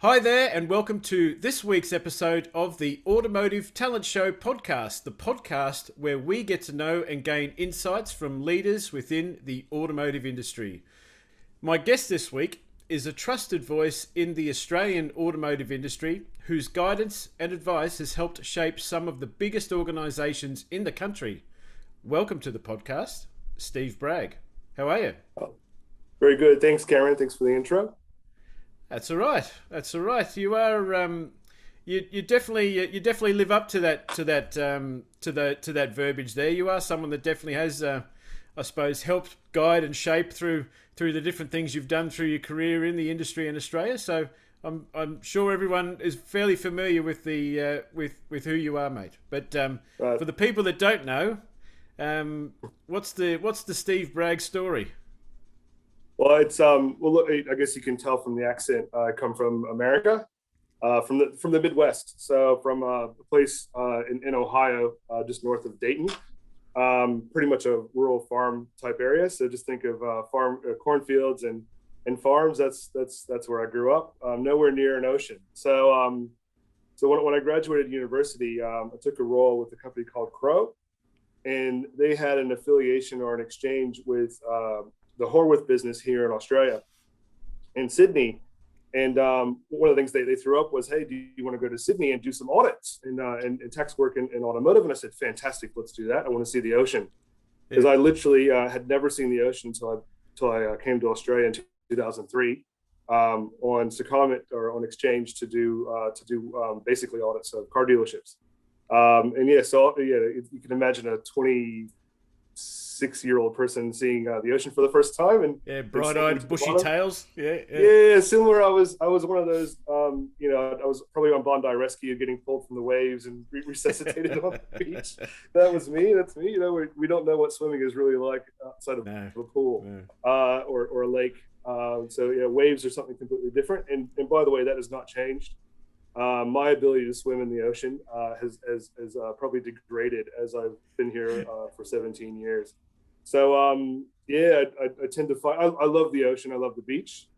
Hi there, and welcome to this week's episode of the Automotive Talent Show podcast, the podcast where we get to know and gain insights from leaders within the automotive industry. My guest this week is a trusted voice in the Australian automotive industry whose guidance and advice has helped shape some of the biggest organisations in the country. Welcome to the podcast, Steve Bragg. How are you? Oh, very good. Thanks, Cameron. Thanks for the intro. That's all right. That's all right. You are you definitely live up to that verbiage there. You are someone that definitely has I suppose helped guide and shape through the different things you've done through your career in the industry in Australia. So I'm sure everyone is fairly familiar with the with who you are, mate. But for the people that don't know, what's the Steve Bragg story? Well, it's look, I guess you can tell from the accent. I come from America, from the Midwest. So from a place in Ohio, just north of Dayton, pretty much a rural farm type area. So just think of cornfields and farms. That's where I grew up. Nowhere near an ocean. So when I graduated university, I took a role with a company called Crow, and they had an affiliation or an exchange with the Horwath business here in Australia, in Sydney. And one of the things they threw up was, hey, do you want to go to Sydney and do some audits and tax work in automotive? And I said, fantastic, let's do that. I want to see the ocean. Because I literally had never seen the ocean until I came to Australia in 2003 on secondment or on exchange to do basically audits of car dealerships. You can imagine a 26-year-old person seeing the ocean for the first time, and bright-eyed, bushy tails. Similar. I was one of those. I was probably on Bondi Rescue, getting pulled from the waves and resuscitated on the beach. That was me. That's me. We don't know what swimming is really like outside of a pool or a lake. Waves are something completely different. And by the way, that has not changed. My ability to swim in the ocean has probably degraded as I've been here for 17 years. So I tend to find I love the ocean. I love the beach,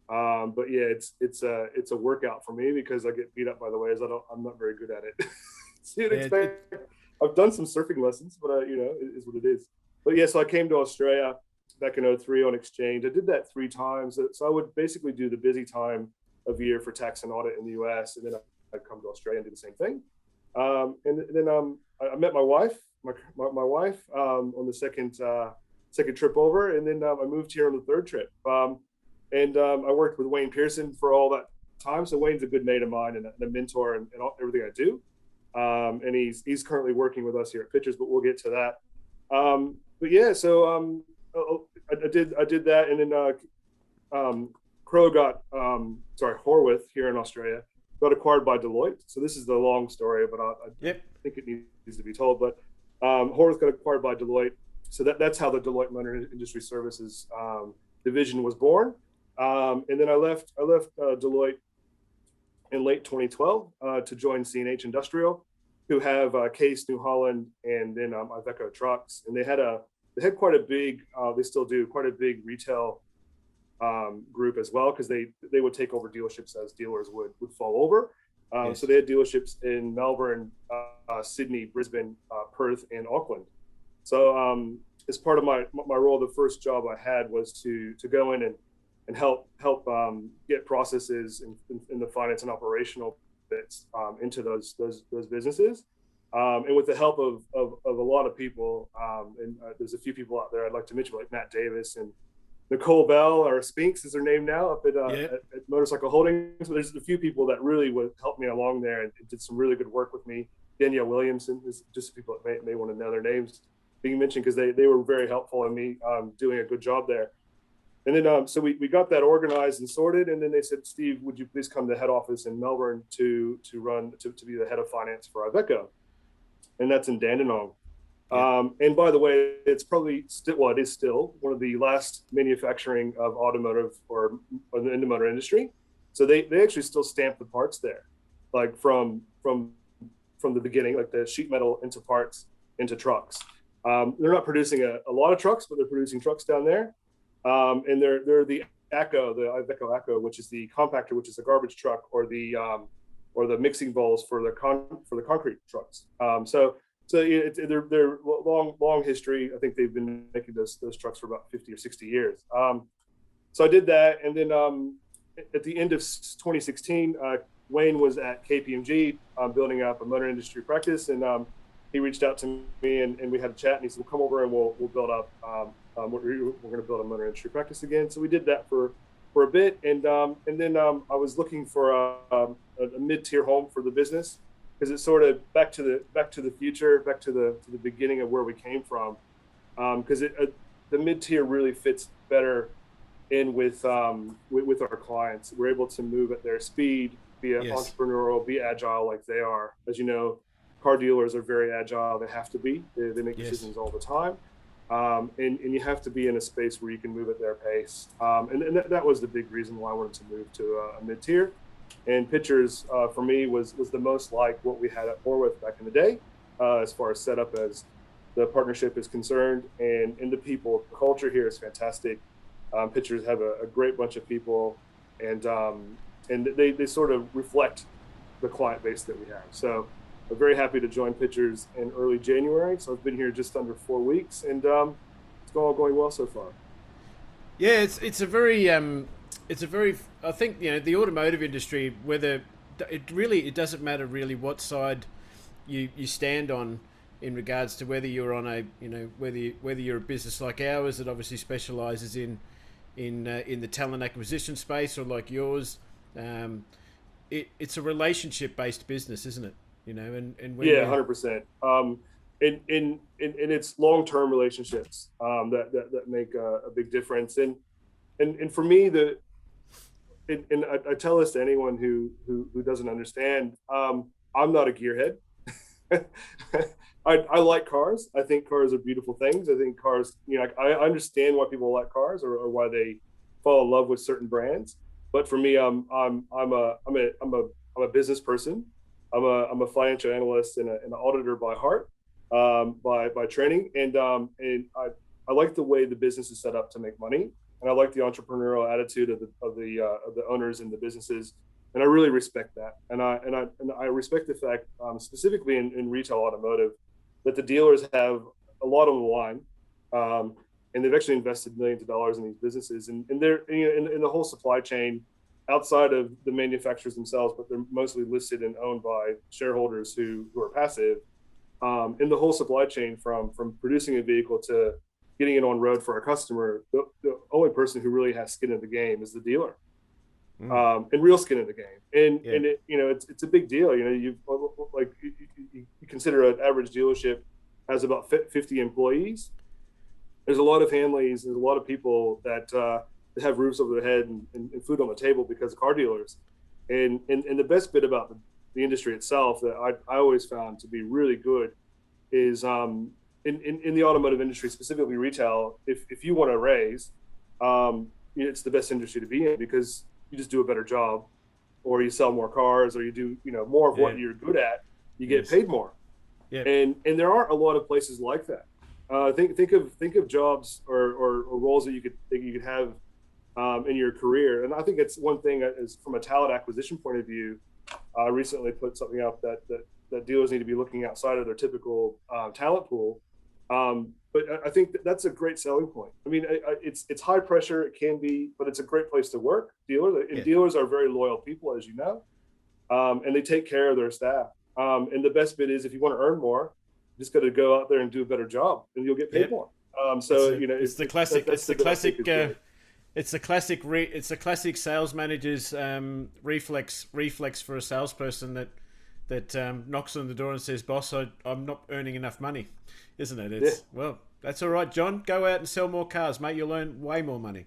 but yeah, it's a workout for me because I get beat up by the waves. I'm not very good at it. So you'd expect. I've done some surfing lessons, but it is what it is. But yeah, so I came to Australia back in 2003 on exchange. I did that 3 times. So I would basically do the busy time of year for tax and audit in the US, and then I'd come to Australia and do the same thing. And then I met my wife, my wife on the second trip over, and then I moved here on the 3rd trip. I worked with Wayne Pearson for all that time. So Wayne's a good mate of mine and a mentor and everything I do. And he's currently working with us here at Pictures, but we'll get to that. I did that, and then Crow Horwath here in Australia got acquired by Deloitte. So this is the long story, but I think it needs to be told. But Horwath got acquired by Deloitte. So that's how the Deloitte Motor Industry Services division was born. And then I left Deloitte in late 2012 to join C&H Industrial, who have Case, New Holland, and then Iveco Trucks. And they had quite a big, they still do quite a big retail group as well, because they would take over dealerships as dealers would fall over. So they had dealerships in Melbourne, Sydney, Brisbane, Perth, and Auckland. So as part of my role, the first job I had was to go in and help get processes in the finance and operational bits into those businesses. And with the help of a lot of people, there's a few people out there I'd like to mention, like Matt Davis and Nicole Bell, or Spinks is her name now, up at Motorcycle Holdings. So there's a few people that really would help me along there and did some really good work with me. Danielle Williamson is just people that may want to know their names being mentioned, because they were very helpful in me doing a good job there. And then so we got that organized and sorted, and then they said, Steve, would you please come to head office in Melbourne to be the head of finance for Iveco, and that's in Dandenong. And by the way, it's probably it is still one of the last manufacturing of automotive or in the motor industry. So they actually still stamp the parts there, like from the beginning, like the sheet metal into parts into trucks. They're not producing a lot of trucks, but they're producing trucks down there. And they're the Echo, the Iveco Echo, which is the compactor, which is a garbage truck, or the mixing bowls for the concrete trucks. They're long history. I think they've been making those trucks for about 50 or 60 years. So I did that, and then at the end of 2016, Wayne was at KPMG building up a motor industry practice, and he reached out to me, and we had a chat, and he said, "Well, come over and we'll build up. We're going to build a motor industry practice again." So we did that for a bit, and then I was looking for a mid-tier home for the business, because it's sort of back to the future, back to the beginning of where we came from, because the mid-tier really fits better in with our clients. We're able to move at their speed, be entrepreneurial, be agile like they are. As you know, car dealers are very agile. They have to be. They make decisions all the time. And you have to be in a space where you can move at their pace. And that was the big reason why I wanted to move to a mid-tier. And Pictures, for me, was the most like what we had at Horwath back in the day, as far as setup as the partnership is concerned. And the people, the culture here is fantastic. Pictures have a great bunch of people, and they sort of reflect the client base that we have. So I'm very happy to join Pictures in early January. So I've been here just under 4 weeks, and it's all going well so far. Yeah, it's a very I think, the automotive industry, whether it doesn't matter really what side you stand on in regards to whether you're on a whether you're a business like ours that obviously specializes in the talent acquisition space, or like yours. It's a relationship based business, isn't it? And when 100%. And it's long-term relationships that make a big difference. And for me, I tell this to anyone who doesn't understand. I'm not a gearhead. I like cars. I think cars are beautiful things. I think cars, I understand why people like cars, or why they fall in love with certain brands. But for me, I'm a business person. I'm a financial analyst and an auditor by heart, by training, and I like the way the business is set up to make money, and I like the entrepreneurial attitude of the owners and the businesses, and I really respect that, and I respect the fact, specifically in retail automotive, that the dealers have a lot on the line, and they've actually invested millions of dollars in these businesses, and they're in the whole supply chain, outside of the manufacturers themselves, but they're mostly listed and owned by shareholders who are passive. In the whole supply chain, from producing a vehicle to getting it on road for a customer, the only person who really has skin in the game is the dealer, and real skin in the game. And it's a big deal. You consider an average dealership has about 50 employees. There's a lot of families. There's a lot of people that have roofs over their head and food on the table because of car dealers. And the best bit about the industry itself that I always found to be really good is in the automotive industry, specifically retail, if you want to raise, it's the best industry to be in, because you just do a better job, or you sell more cars, or you do more of what you're good at, you get paid more. And there aren't a lot of places like that. Think of jobs or roles that you could have in your career. And I think it's one thing is, from a talent acquisition point of view, I recently put something out that dealers need to be looking outside of their typical talent pool. But I think that's a great selling point. I mean, it's high pressure, it can be, but it's a great place to work. Dealers are very loyal people, as you know, and they take care of their staff. And the best bit is, if you want to earn more, you just got to go out there and do a better job, and you'll get paid more. It's the classic sales manager's reflex for a salesperson that knocks on the door and says, "Boss, I'm not earning enough money," isn't it? Well, that's all right, John. Go out and sell more cars, mate. You'll earn way more money.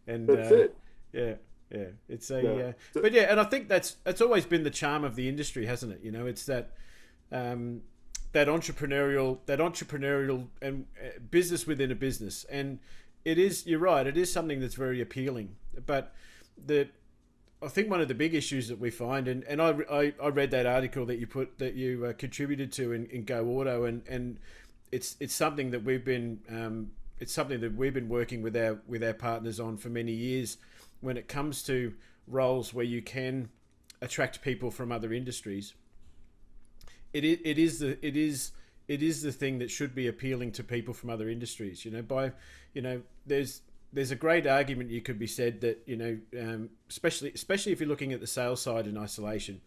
And that's it. Yeah. It's but and I think that's always been the charm of the industry, hasn't it? It's that that entrepreneurial and business within a business, and you're right, it is something that's very appealing. But I think one of the big issues that we find, and I read that article that you contributed to in Go Auto, and it's something that we've been working with our partners on for many years, when it comes to roles where you can attract people from other industries, it is the thing that should be appealing to people from other industries. There's a great argument you could be said that, especially if you're looking at the sales side in isolation,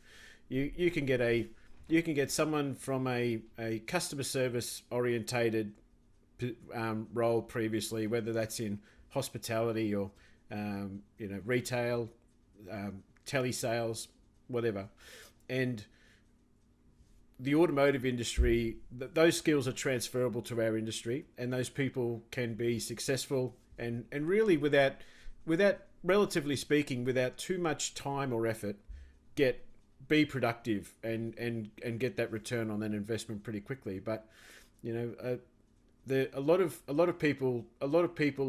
you can get someone from a customer service orientated role previously, whether that's in hospitality or retail, telesales, whatever, and the automotive industry, those skills are transferable to our industry, and those people can be successful and really without, relatively speaking, without too much time or effort, be productive and get that return on that investment pretty quickly. But a lot of people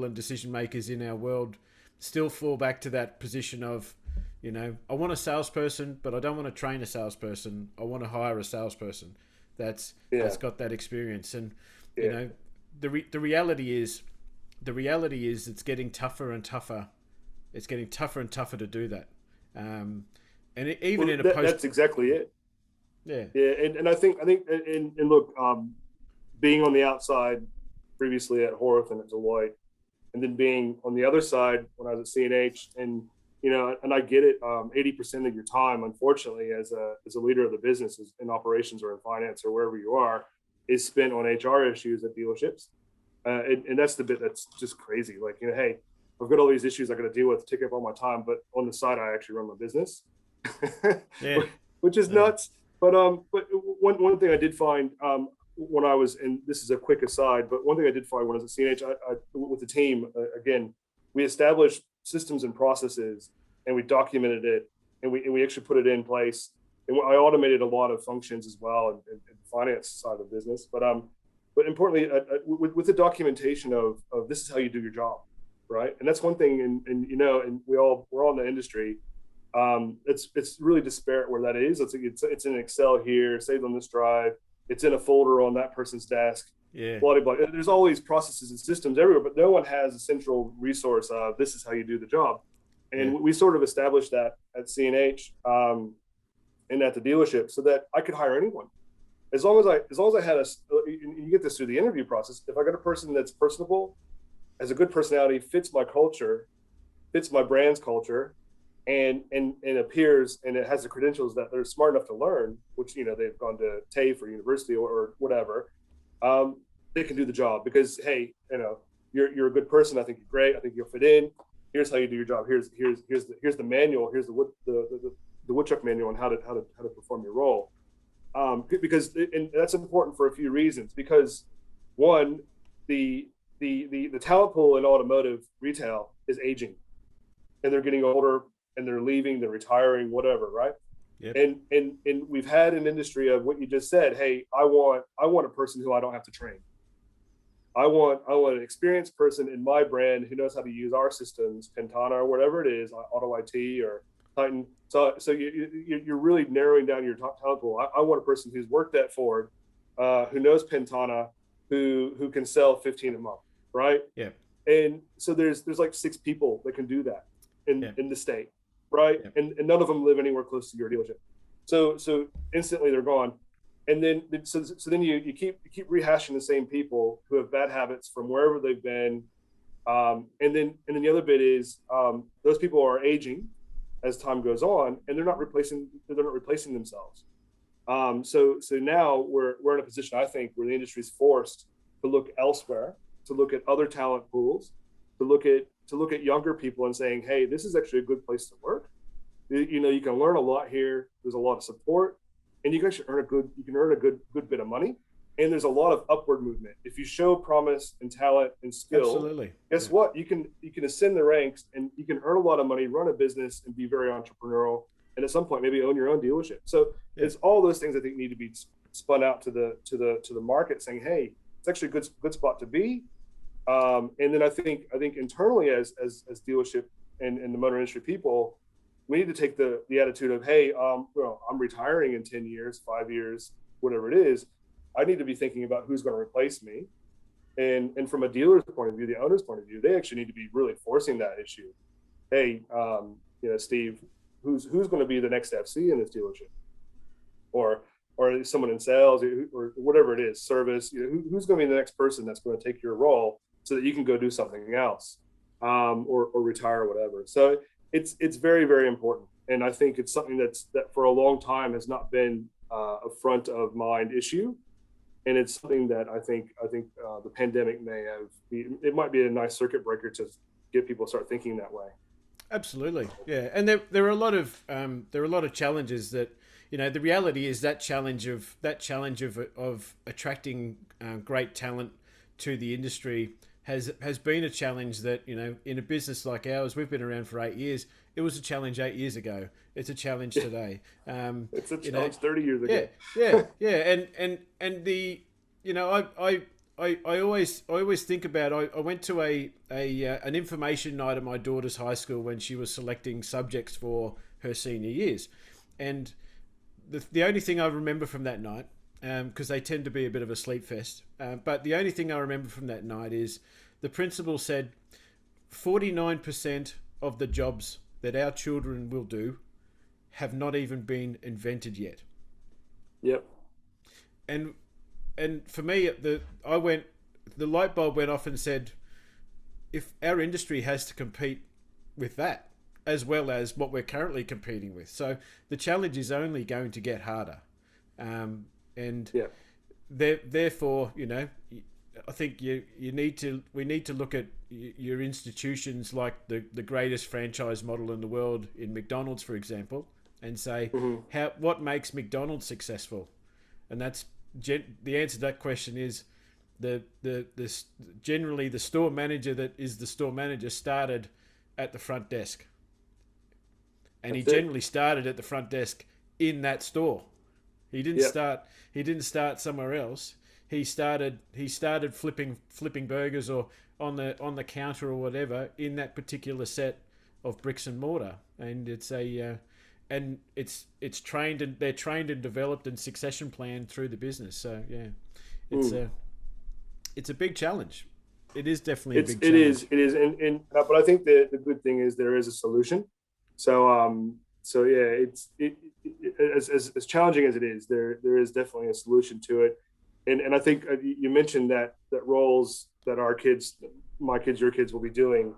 and decision makers in our world still fall back to that position of, I want a salesperson, but I don't want to train a salesperson. I want to hire a salesperson that's got that experience. And the reality is it's getting tougher and tougher. It's getting tougher and tougher to do that. That's exactly it. Yeah. And I think and look, being on the outside previously at Horwath and at Deloitte, and then being on the other side when I was at C&H, and and I get it. 80% of your time, unfortunately, as a leader of the business, in operations or in finance or wherever you are, is spent on HR issues at dealerships, and that's the bit that's just crazy. Like, hey, I've got all these issues I got to deal with, take up all my time, but on the side, I actually run my business, which is nuts. But one thing I did find when I was, and this is a quick aside, but one thing I did find when I was at CNH, I with the team, again, we established systems and processes, and we documented it, and we actually put it in place. And I automated a lot of functions as well in the finance side of the business. But importantly, with the documentation of this is how you do your job, right? And that's one thing. And we're all in the industry. It's really disparate where that is. It's in Excel here, saved on this drive. It's in a folder on that person's desk. Yeah. Blah, blah, blah. There's always processes and systems everywhere, but no one has a central resource of this is how you do the job. And we sort of established that at CNH and at the dealership, so that I could hire anyone. As long as I had you get this through the interview process. If I got a person that's personable, has a good personality, fits my culture, fits my brand's culture, and appears, and it has the credentials that they're smart enough to learn, which they've gone to TAFE or university or whatever, they can do the job. Because hey, you're a good person. I think you're great. I think you'll fit in. Here's how you do your job. Here's the manual. Here's the woodchuck manual on how to perform your role. Because and that's important for a few reasons. Because one, the talent pool in automotive retail is aging, and they're getting older, and they're leaving, they're retiring, whatever, right? Yep. And we've had an industry of what you just said. Hey, I want a person who I don't have to train. I want an experienced person in my brand who knows how to use our systems, Pentana or whatever it is, Auto IT or Titan. So you're really narrowing down your top talent pool. I want a person who's worked at Ford, who knows Pentana, who can sell 15 a month, right? Yeah. And so there's like 6 people that can do that in the state, right? Yeah. And none of them live anywhere close to your dealership. So instantly they're gone. And then so then you keep rehashing the same people who have bad habits from wherever they've been. And then the other bit is those people are aging as time goes on, and they're not replacing themselves. So now we're in a position, I think, where the industry is forced to look elsewhere, to look at other talent pools, to look at younger people and saying, hey, this is actually a good place to work. You can learn a lot here. There's a lot of support, and you can actually earn a good bit of money. And there's a lot of upward movement. If you show promise and talent and skill, absolutely. Guess what? You can ascend the ranks, and you can earn a lot of money, run a business, and be very entrepreneurial. And at some point, maybe own your own dealership. So it's all those things I think need to be spun out to the market, saying, hey, it's actually a good spot to be. And then I think internally as dealership and the motor industry people, we need to take the attitude of, hey, I'm retiring in 10 years, 5 years, whatever it is. I need to be thinking about who's going to replace me. And from a dealer's point of view, the owner's point of view, they actually need to be really forcing that issue. hey, Steve, who's going to be the next FC in this dealership, or someone in sales, or whatever it is, service. Who's going to be the next person that's going to take your role so that you can go do something else, or retire, or whatever. So it's very, very important, and I think it's something that for a long time has not been a front of mind issue. And it's something that I think the pandemic it might be a nice circuit breaker to get people to start thinking that way. Absolutely, yeah. And there are a lot of challenges that, the reality is that challenge of attracting great talent to the industry has been a challenge that, in a business like ours, we've been around for 8 years. It was a challenge 8 years ago. It's a challenge today. It's a challenge 30 years ago. Yeah. And the, I always think about, I went to an information night at my daughter's high school when she was selecting subjects for her senior years. And the only thing I remember from that night, because they tend to be a bit of a sleep fest, but the only thing I remember from that night is the principal said 49% of the jobs that our children will do have not even been invented yet. Yep. And for me, the light bulb went off and said, if our industry has to compete with that, as well as what we're currently competing with, so the challenge is only going to get harder. Therefore, I think we need to look at your institutions like the greatest franchise model in the world in McDonald's, for example, and say, what makes McDonald's successful? And that's the answer to that question is generally the store manager that is the store manager started at the front desk, and he generally started at the front desk in that store. He didn't start somewhere else. He started flipping burgers or on the counter or whatever in that particular set of bricks and mortar. And it's trained, and they're trained and developed and succession planned through the business. So yeah, it's a big challenge. It is definitely a big challenge. It is. But I think the good thing is there is a solution. So yeah, as challenging as it is, there is definitely a solution to it. And I think you mentioned that roles that my kids, your kids will be doing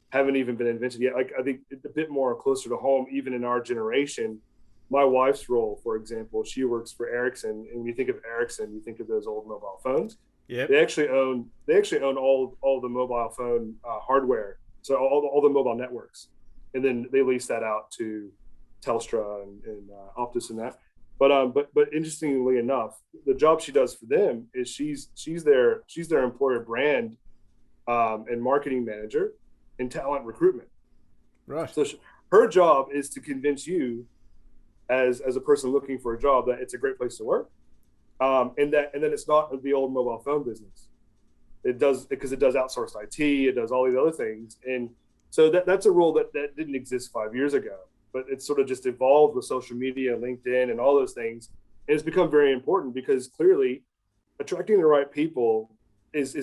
haven't even been invented yet. Like, I think it's a bit more closer to home, even in our generation. My wife's role, for example, she works for Ericsson, and when you think of Ericsson, you think of those old mobile phones. Yeah. They actually own all the mobile phone hardware, so all the mobile networks, and then they lease that out to Telstra and Optus and that. But interestingly enough, the job she does for them is she's their employer brand and marketing manager and talent recruitment. Right. So her job is to convince you, as a person looking for a job, that it's a great place to work, and then it's not the old mobile phone business. It does, because it does outsourced IT, it does all these other things, and so that's a role that didn't exist 5 years ago. But it's sort of just evolved with social media, LinkedIn, and all those things. And it's become very important because clearly attracting the right people is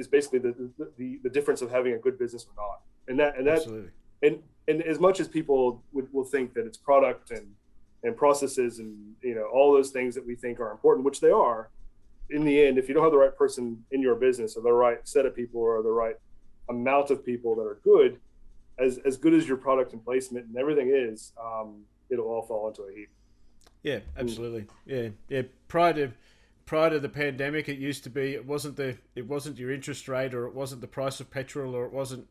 basically the difference of having a good business or not. And Absolutely. And as much as people will think that it's product and processes and all those things that we think are important, which they are, in the end, if you don't have the right person in your business, or the right set of people, or the right amount of people that are good as your product and placement and everything is, it'll all fall into a heap. Yeah, absolutely. Yeah. Prior to the pandemic, it used to be it wasn't your interest rate, or it wasn't the price of petrol, or it wasn't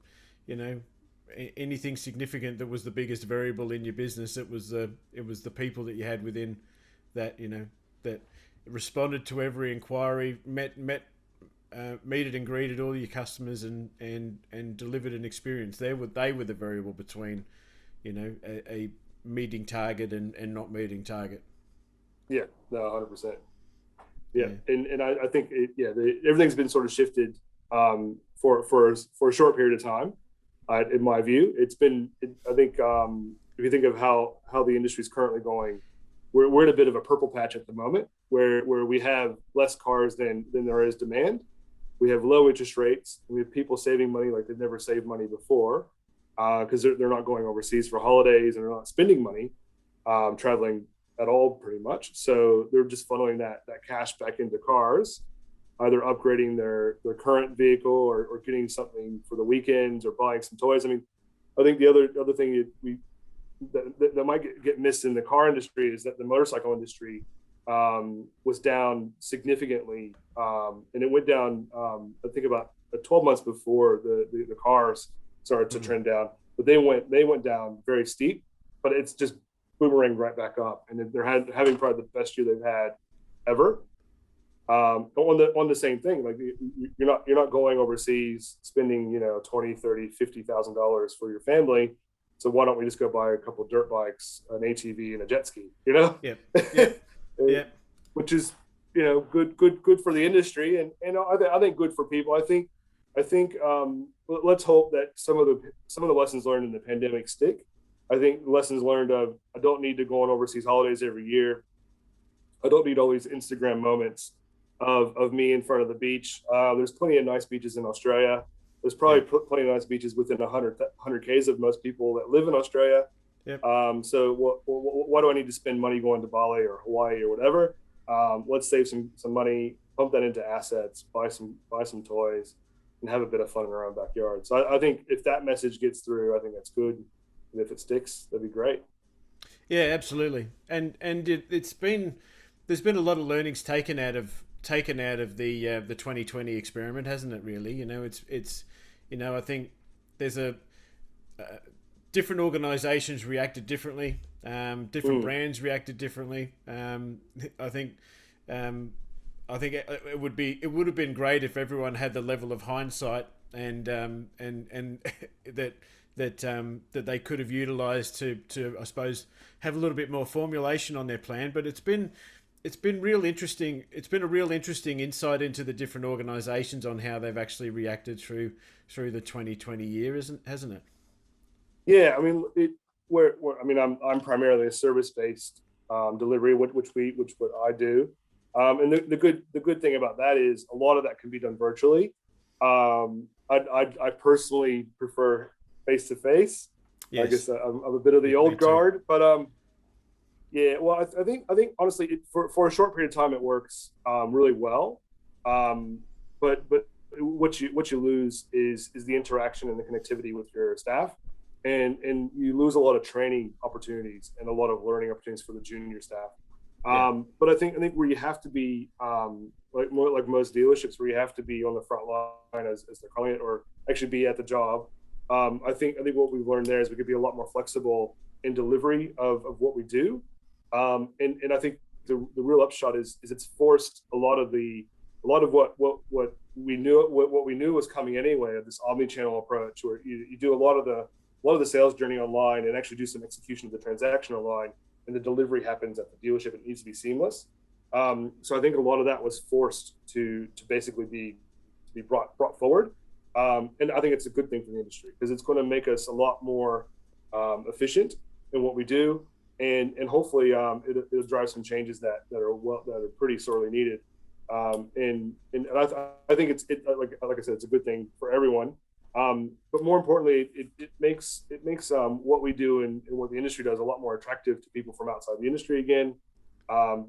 anything significant that was the biggest variable in your business. It was the people that you had within that that responded to every inquiry, meted and greeted all your customers, and delivered an experience. They were the variable between, a meeting target and not meeting target. Yeah, no, 100%. Yeah, and I think everything's been sort of shifted for a short period of time. In my view, I think if you think of how the industry is currently going, we're in a bit of a purple patch at the moment, where we have less cars than there is demand. We have low interest rates. We have people saving money like they've never saved money before. because they're not going overseas for holidays and they're not spending money traveling at all, pretty much. So they're just funneling that cash back into cars, either upgrading their current vehicle or getting something for the weekends or buying some toys. I mean, I think the other thing that might get missed in the car industry is that the motorcycle industry was down significantly, and it went down I think about 12 months before the cars started to trend down, but they went down very steep, but it's just boomerang right back up, and they're having probably the best year they've had ever. On the same thing, like you're not going overseas spending $20,000, $30,000, $50,000 for your family. So why don't we just go buy a couple of dirt bikes, an ATV, and a jet ski? Yeah. Yeah. Which is good for the industry, and I think good for people. I think let's hope that some of the lessons learned in the pandemic stick. I think lessons learned of I don't need to go on overseas holidays every year. I don't need all these Instagram moments of me in front of the beach. There's plenty of nice beaches in Australia. There's probably plenty of nice beaches within 100 Ks of most people that live in Australia. Yep. So why do I need to spend money going to Bali or Hawaii or whatever? Let's save some money, pump that into assets, buy some toys, and have a bit of fun in our own backyard. So I think if that message gets through, I think that's good. And if it sticks, that'd be great. Yeah, absolutely. And there's been a lot of learnings taken out of the 2020 experiment, hasn't it? Really, it's I think there's different organisations reacted differently. Different brands reacted differently. I think it would have been great if everyone had the level of hindsight and that they could have utilised to I suppose have a little bit more formulation on their plan. But it's been real interesting. It's been a real interesting insight into the different organisations on how they've actually reacted through the 2020 year, hasn't it? Yeah, I mean, I'm primarily a service-based delivery, which what I do, and the good thing about that is a lot of that can be done virtually. I personally prefer face-to-face. Yes. I guess I'm a bit of the old guard, but yeah. Well, I think honestly, for a short period of time, it works really well. But what you lose is the interaction and the connectivity with your staff. And you lose a lot of training opportunities and a lot of learning opportunities for the junior staff. But I think where you have to be like most dealerships, where you have to be on the front line as they're calling it, or actually be at the job. I think what we've learned there is we could be a lot more flexible in delivery of what we do. And I think the real upshot is it's forced a lot of what we knew was coming anyway, of this omni-channel approach, where you do a lot of the sales journey online and actually do some execution of the transaction online, and the delivery happens at the dealership. It needs to be seamless. So I think a lot of that was forced to basically be brought forward. And I think it's a good thing for the industry, because it's going to make us a lot more efficient in what we do, and hopefully it'll drive some changes that are pretty sorely needed. And I think it's like I said, it's a good thing for everyone. But more importantly, it makes what we do and what the industry does a lot more attractive to people from outside the industry again,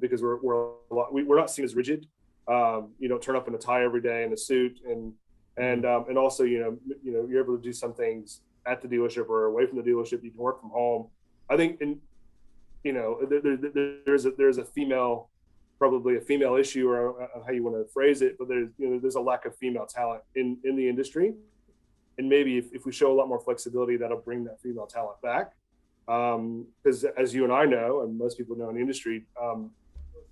because we're not seen as rigid. You don't turn up in a tie every day in a suit, and also you're able to do some things at the dealership or away from the dealership. You can work from home. I think there's a female, probably a female issue, or how you want to phrase it, but there's a lack of female talent in the industry. And maybe if we show a lot more flexibility, that'll bring that female talent back. Because as you and I know, and most people know in the industry,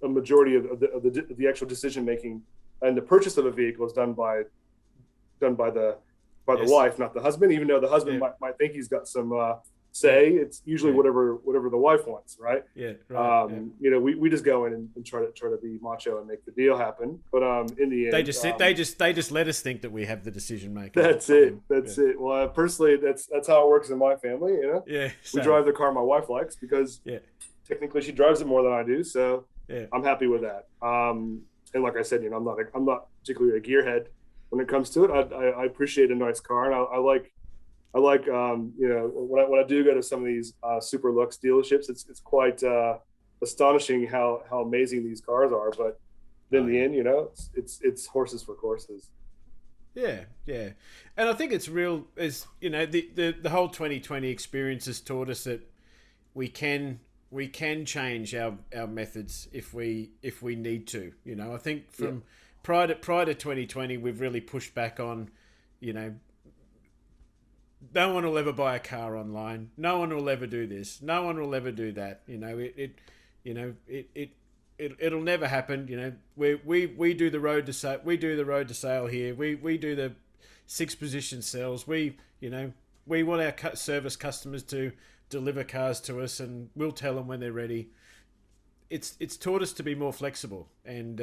a majority of the actual decision making and the purchase of a vehicle is done by the wife, not the husband. Even though the husband might think he's got some say, it's usually whatever the wife wants, right? Yeah. Right. We just go in and try to be macho and make the deal happen. But in the end, they just let us think that we have the decision making. That's it. Well, personally, that's how it works in my family. Yeah. We drive the car my wife likes, because technically she drives it more than I do. So I'm happy with that. And like I said, I'm not particularly a gearhead when it comes to it. I appreciate a nice car, and I like I like, when I do go to some of these super lux dealerships, it's quite astonishing how amazing these cars are. But in the end, it's horses for courses. Yeah, yeah, and I think it's real. Is the whole 2020 experience has taught us that we can change our methods if we need to. I think from prior to 2020, we've really pushed back on, no one will ever buy a car online. No one will ever do this. No one will ever do that. It'll never happen. We do the road to sale. We do the road to sale here. We do the 6-position sales. We want our service customers to deliver cars to us, and we'll tell them when they're ready. It's taught us to be more flexible, and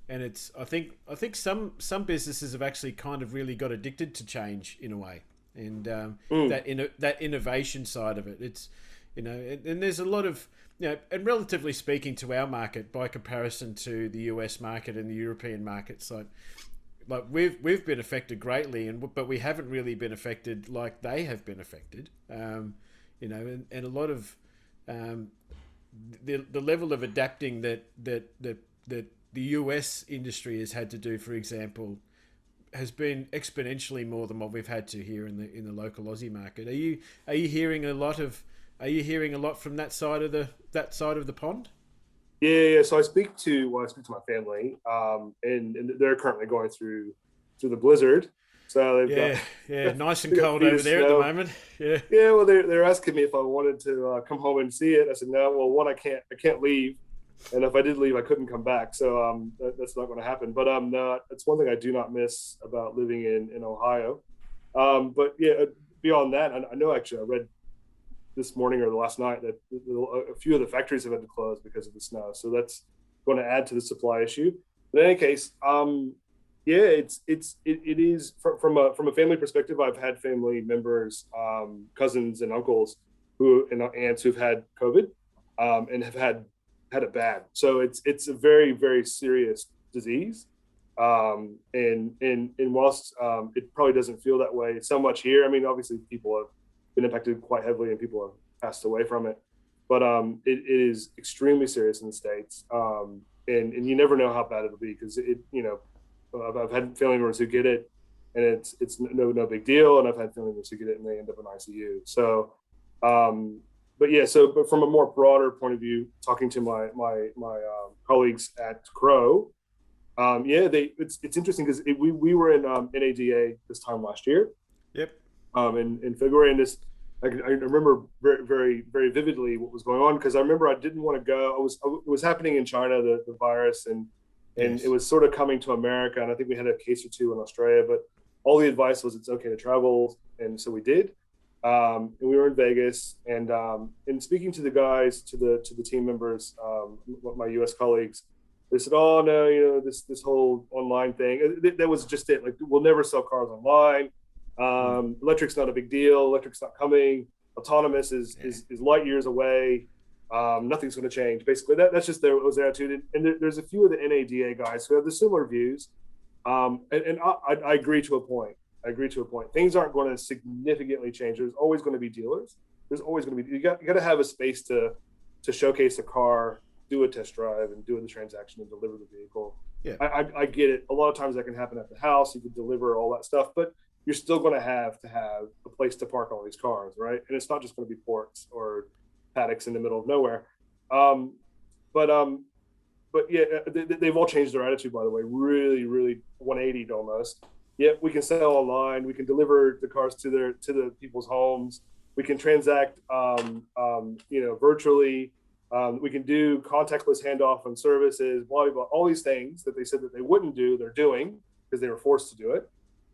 it's I think some businesses have actually kind of really got addicted to change in a way. And that innovation side of it, it's and there's a lot of and relatively speaking to our market by comparison to the US market and the European markets, like we've been affected greatly, but we haven't really been affected like they have been affected. And a lot of the level of adapting that the US industry has had to do, for example, has been exponentially more than what we've had to here in the local Aussie market. Are you hearing a lot from that side of the pond? Yeah. So I speak to my family, and they're currently going through the blizzard. So they've got nice and cold over there at the moment. Yeah. Well, they're asking me if I wanted to come home and see it. I said no. Well, one, I can't leave. And if I did leave, I couldn't come back. So that's not going to happen. But it's one thing I do not miss about living in Ohio. But yeah, beyond that, I know actually I read this morning or the last night that a few of the factories have had to close because of the snow. So that's going to add to the supply issue. But in any case, it is from a family perspective. I've had family members, cousins and uncles and aunts who've had COVID and have had it bad. So it's a very, very serious disease. And whilst it probably doesn't feel that way so much here, I mean, obviously people have been impacted quite heavily and people have passed away from it. But it is extremely serious in the States. And you never know how bad it'll be because I've had family members who get it and it's no big deal. And I've had family members who get it and they end up in ICU. So, but from a more broader point of view, talking to my colleagues at Crow, it's interesting because we were in NADA this time last year. Yep. In February, and I remember very, very, very vividly what was going on because I remember I didn't want to go. It was happening in China, the virus, and it was sort of coming to America, and I think we had a case or two in Australia. But all the advice was it's okay to travel, and so we did. And we were in Vegas, and speaking to the guys, to the team members, my U.S. colleagues, they said, "Oh no, this whole online thing, that was just it. Like we'll never sell cars online. Electric's not a big deal. Electric's not coming. Autonomous is light years away. Nothing's going to change. Basically, that's just their attitude. And there's a few of the NADA guys who have the similar views. And I agree to a point. Things aren't going to significantly change. There's always going to be dealers. There's always going to be. You got to have a space to showcase a car, do a test drive, and do the transaction and deliver the vehicle. Yeah, I get it. A lot of times that can happen at the house. You can deliver all that stuff, but you're still going to have a place to park all these cars, right? And it's not just going to be ports or paddocks in the middle of nowhere. But yeah, they've all changed their attitude, by the way, really, really 180'd almost. Yeah, we can sell online. We can deliver the cars to the people's homes. We can transact, virtually. We can do contactless handoff on services, blah, blah, blah, all these things that they said that they wouldn't do, they're doing because they were forced to do it.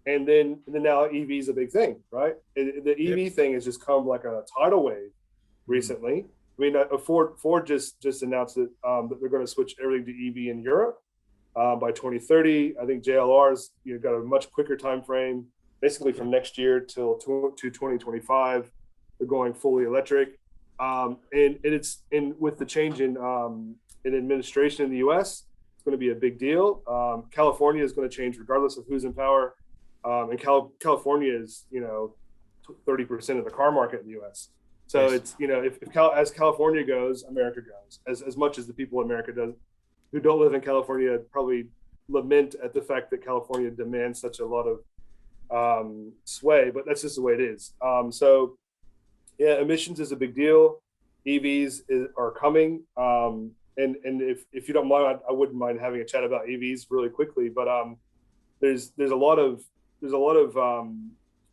And then now EV is a big thing, right? The EV thing has just come like a tidal wave recently. I mean, Ford just announced that they're going to switch everything to EV in Europe by 2030. I think JLR's got a much quicker time frame, basically from next year till to 2025. They're going fully electric, and with the change in administration in the U.S., it's going to be a big deal. California is going to change regardless of who's in power, and California is 30% of the car market in the U.S. So Yes. it's, as California goes, America goes. As much as the people in America who don't live in California probably lament at the fact that California demands such a lot of sway, but that's just the way it is. So yeah, emissions is a big deal. EVs are coming. And if you don't mind, I wouldn't mind having a chat about EVs really quickly. But there's a lot of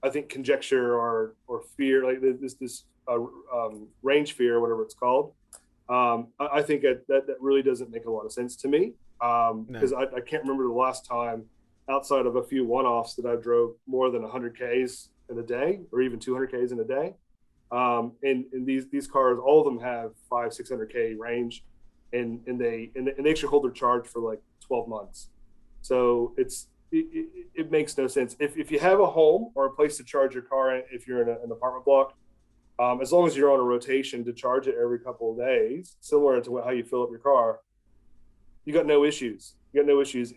I think conjecture or fear, like this range fear, whatever it's called. I think that really doesn't make a lot of sense to me, because I can't remember the last time, outside of a few one-offs, that I drove more than 100 Ks in a day, or even 200 Ks in a day. And these cars, all of them have 500-600 K range, and they actually hold their charge for like 12 months. So it makes no sense. If you have a home or a place to charge your car, if you're in an apartment block, as long as you're on a rotation to charge it every couple of days, similar to how you fill up your car, you got no issues. And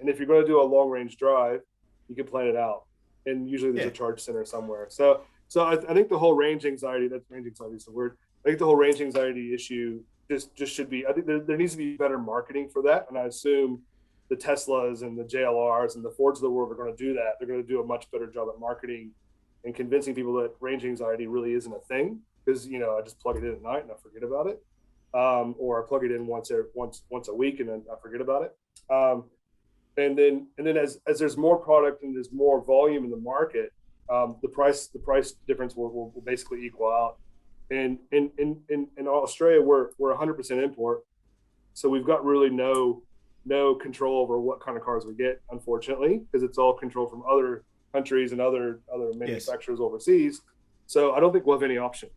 if you're going to do a long range drive, you can plan it out. And usually there's a charge center somewhere. So I think the whole range anxiety, range anxiety is the word. I think the whole range anxiety issue just should be, I think there needs to be better marketing for that. And I assume the Teslas and the JLRs and the Fords of the world are going to do that. They're going to do a much better job at marketing and convincing people that range anxiety really isn't a thing, because I just plug it in at night and I forget about it, or I plug it in once a week and then I forget about it. And then as there's more product and there's more volume in the market, the price difference will basically equal out. And in Australia, we're 100% import, so we've got really no control over what kind of cars we get, unfortunately, because it's all controlled from other countries and other manufacturers overseas. So I don't think we'll have any option,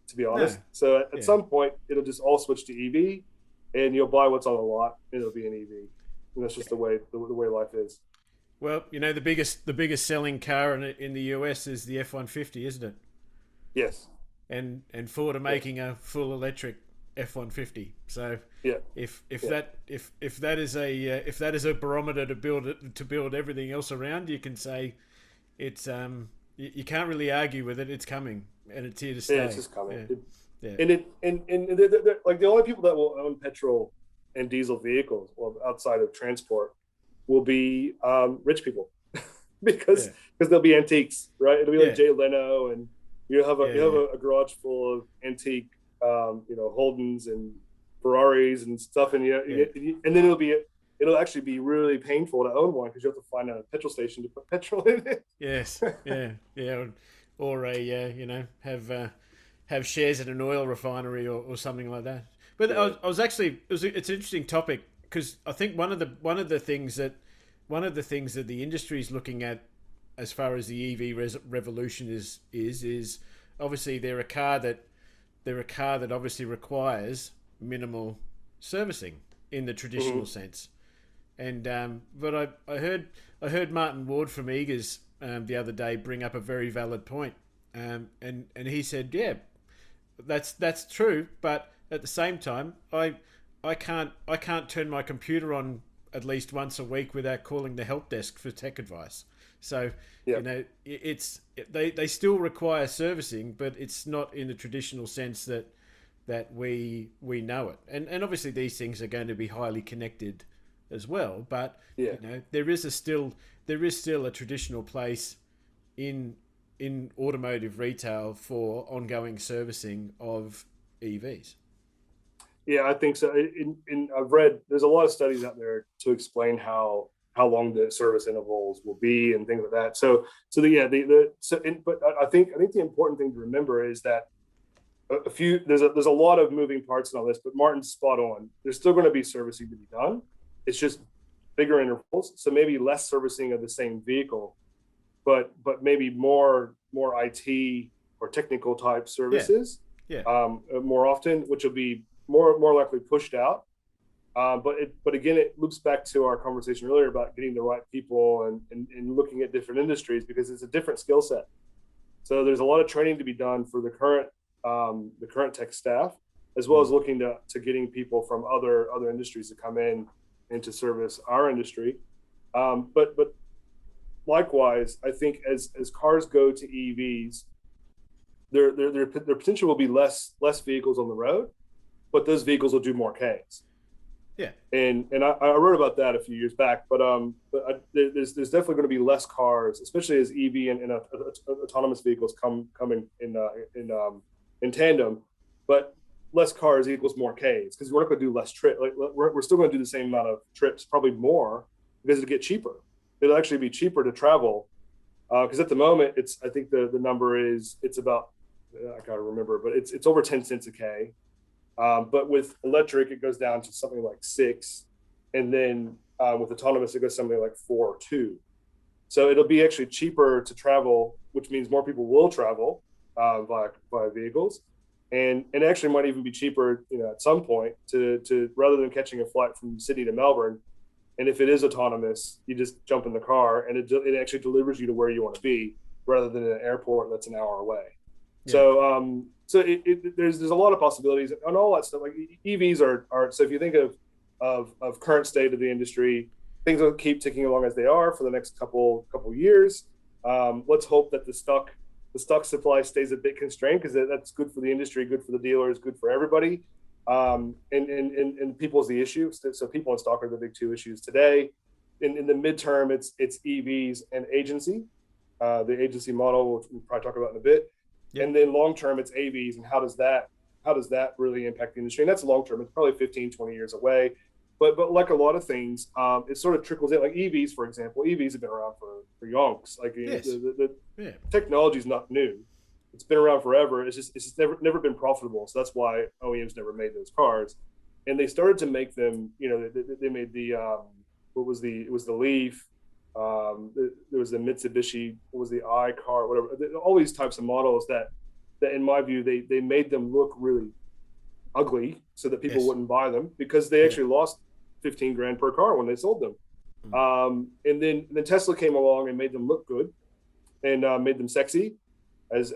to be honest. No. So at some point, it'll just all switch to EV, and you'll buy what's on the lot, and it'll be an EV. And that's just the way life is. Well, the biggest selling car in the US is the F-150, isn't it? Yes. And Ford are making a full electric F-150. So if that is a barometer to build everything else around, you can say it's you can't really argue with it. It's coming, and it's here to stay. Yeah, it's just coming. And they're, like, the only people that will own petrol and diesel vehicles, well, outside of transport, will be rich people, because they'll be antiques, right? It'll be like Jay Leno, and you have a garage full of antique, Holdens and Ferraris and stuff, and and then it'll actually be really painful to own one, because you have to find a petrol station to put petrol in it. Yes, or have shares in an oil refinery or something like that. But it's an interesting topic, because I think one of the things that the industry is looking at as far as the EV revolution is obviously they're a car that obviously requires minimal servicing in the traditional sense. And but I heard Martin Ward from Eagers the other day bring up a very valid point, and he said, that's true, but at the same time, I can't turn my computer on at least once a week without calling the help desk for tech advice. So they still require servicing, but it's not in the traditional sense that we know it. And obviously these things are going to be highly connected as well. But there is still a traditional place in automotive retail for ongoing servicing of EVs. Yeah, I think so. I've read, there's a lot of studies out there to explain how long the service intervals will be and things like that. But I think the important thing to remember is that there's a lot of moving parts in all this, but Martin's spot on. There's still going to be servicing to be done. It's just bigger intervals, so maybe less servicing of the same vehicle, but maybe more IT or technical type services more often, which will be more likely pushed out. But again, it loops back to our conversation earlier about getting the right people and looking at different industries, because it's a different skill set. So there's a lot of training to be done for the current tech staff, as well as looking to getting people from other industries to come in and to service our industry. But likewise, I think as cars go to EVs, there potentially will be less vehicles on the road, but those vehicles will do more Ks. Yeah. And I wrote about that a few years back, but there's definitely going to be less cars, especially as EV and autonomous vehicles come in tandem. But less cars equals more Ks, because we're not going to do less trips. Like we're still going to do the same amount of trips, probably more, because it'll get cheaper. It'll actually be cheaper to travel, because at the moment I think the number is, it's about, I gotta remember, but it's over 10 cents a K. But with electric, it goes down to something like 6, and then with autonomous, it goes something like 4 or 2. So it'll be actually cheaper to travel, which means more people will travel via vehicles, and actually might even be cheaper, at some point to rather than catching a flight from Sydney to Melbourne. And if it is autonomous, you just jump in the car and it actually delivers you to where you want to be, rather than an airport that's an hour away. Yeah. So there's a lot of possibilities and all that stuff. Like EVs are so if you think of current state of the industry, things will keep ticking along as they are for the next couple years. Let's hope that the stock supply stays a bit constrained, because that's good for the industry, good for the dealers, good for everybody. And people is the issue. So people in stock are the big two issues today. In the midterm, it's EVs and agency, the agency model, which we'll probably talk about in a bit. Yep. And then long term, it's AVs, and how does that really impact the industry? And that's long term. It's probably 15, 20 years away. But like a lot of things, it sort of trickles in. Like EVs, for example, EVs have been around for yonks. Like yes. the technology is not new. It's been around forever. It's just never been profitable. So that's why OEMs never made those cars. And they started to make them. They made the it was the Leaf. There was the Mitsubishi. What was the I-Car? Whatever. All these types of models that in my view they made them look really ugly so that people wouldn't buy them, because they actually lost $15,000 per car when they sold them. And then Tesla came along and made them look good, and made them sexy, as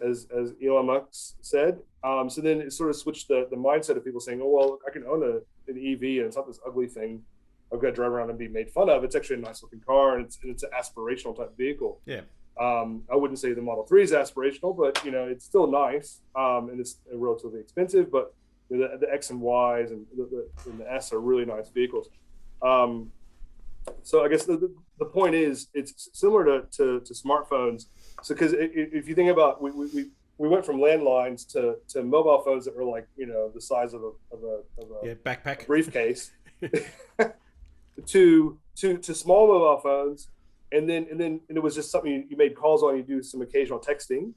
Elon Musk said. So then it sort of switched the mindset of people saying, oh, well, I can own an EV and it's not this ugly thing I've got to drive around and be made fun of. It's actually a nice looking car, and it's an aspirational type vehicle. Yeah. I wouldn't say the Model 3 is aspirational, but it's still nice. And it's relatively expensive, but the X and Ys and the S are really nice vehicles. So I guess the point is, it's similar to smartphones. So because if you think about, we went from landlines to mobile phones that were like the size of a backpack, briefcase, to small mobile phones, and then it was just something you made calls on, you do some occasional texting,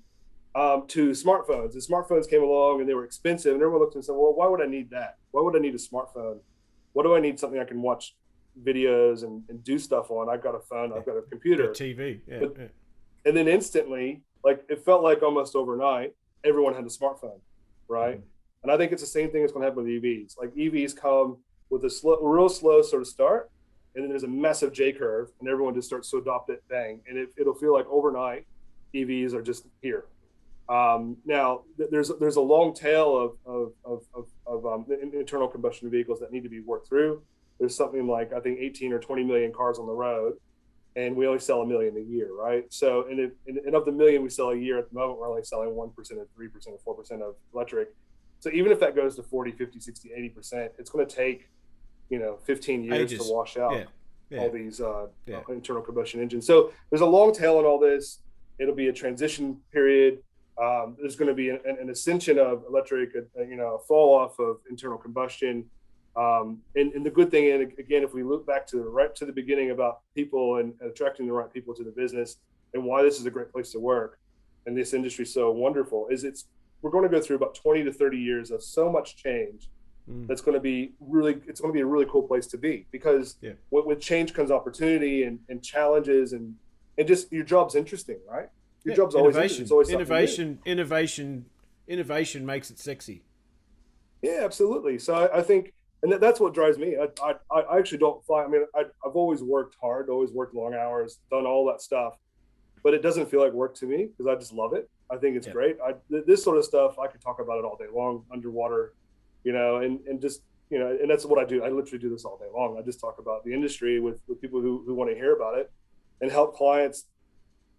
to smartphones. And smartphones came along and they were expensive, and everyone looked and said, well, why would I need that? Why would I need a smartphone? What do I need something I can watch videos and do stuff on? I've got a phone, I've got a computer, TV. And then instantly, like it felt like almost overnight, everyone had a smartphone, right? Mm-hmm. And I think it's the same thing that's going to happen with EVs. Like EVs come with a real slow sort of start, and then there's a massive J curve, and everyone just starts to adopt it, bang, and it'll feel like overnight EVs are just here. Now there's a long tail of internal combustion vehicles that need to be worked through. There's something like, I think 18 or 20 million cars on the road, and we only sell 1 million a year, right? So, and of the million we sell a year at the moment, we're only selling 1% or 3% or 4% of electric. So even if that goes to 40, 50, 60, 80%, it's going to take, 15 years to wash out all these internal combustion engines. So there's a long tail in all this. It'll be a transition period. There's going to be an ascension of electric, a fall off of internal combustion. And the good thing, and again, if we look back to the beginning about people and attracting the right people to the business, and why this is a great place to work, and this industry is so wonderful, is we're going to go through about 20 to 30 years of so much change. That's going to be it's going to be a really cool place to be, because with change comes opportunity and challenges, and just your job's interesting, right? Your job's always interesting. It's always innovation makes it sexy. Yeah, absolutely. So I think, and that's what drives me. I actually don't find, I've always worked hard, always worked long hours, done all that stuff, but it doesn't feel like work to me, because I just love it. I think it's great. This sort of stuff, I could talk about it all day long, underwater, and just, and that's what I do. I literally do this all day long. I just talk about the industry with people who want to hear about it, and help clients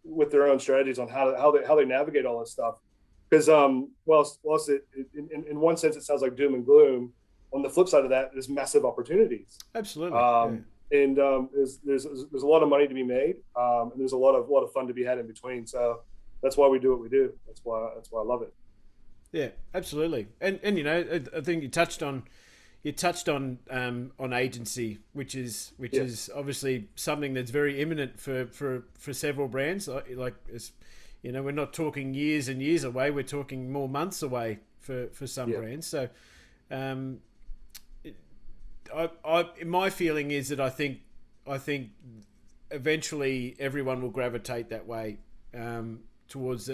with their own strategies on how they navigate all this stuff. because whilst in one sense it sounds like doom and gloom, on the flip side of that, there's massive opportunities. Absolutely. And there's a lot of money to be made, and there's a lot of fun to be had in between. So that's why we do what we do. That's why I love it. Yeah, absolutely. And you know, I think you touched on agency, which is obviously something that's very imminent for several brands. Like it's, you know, we're not talking years and years away. We're talking more months away for some brands. So, my feeling is that I think eventually everyone will gravitate that way, towards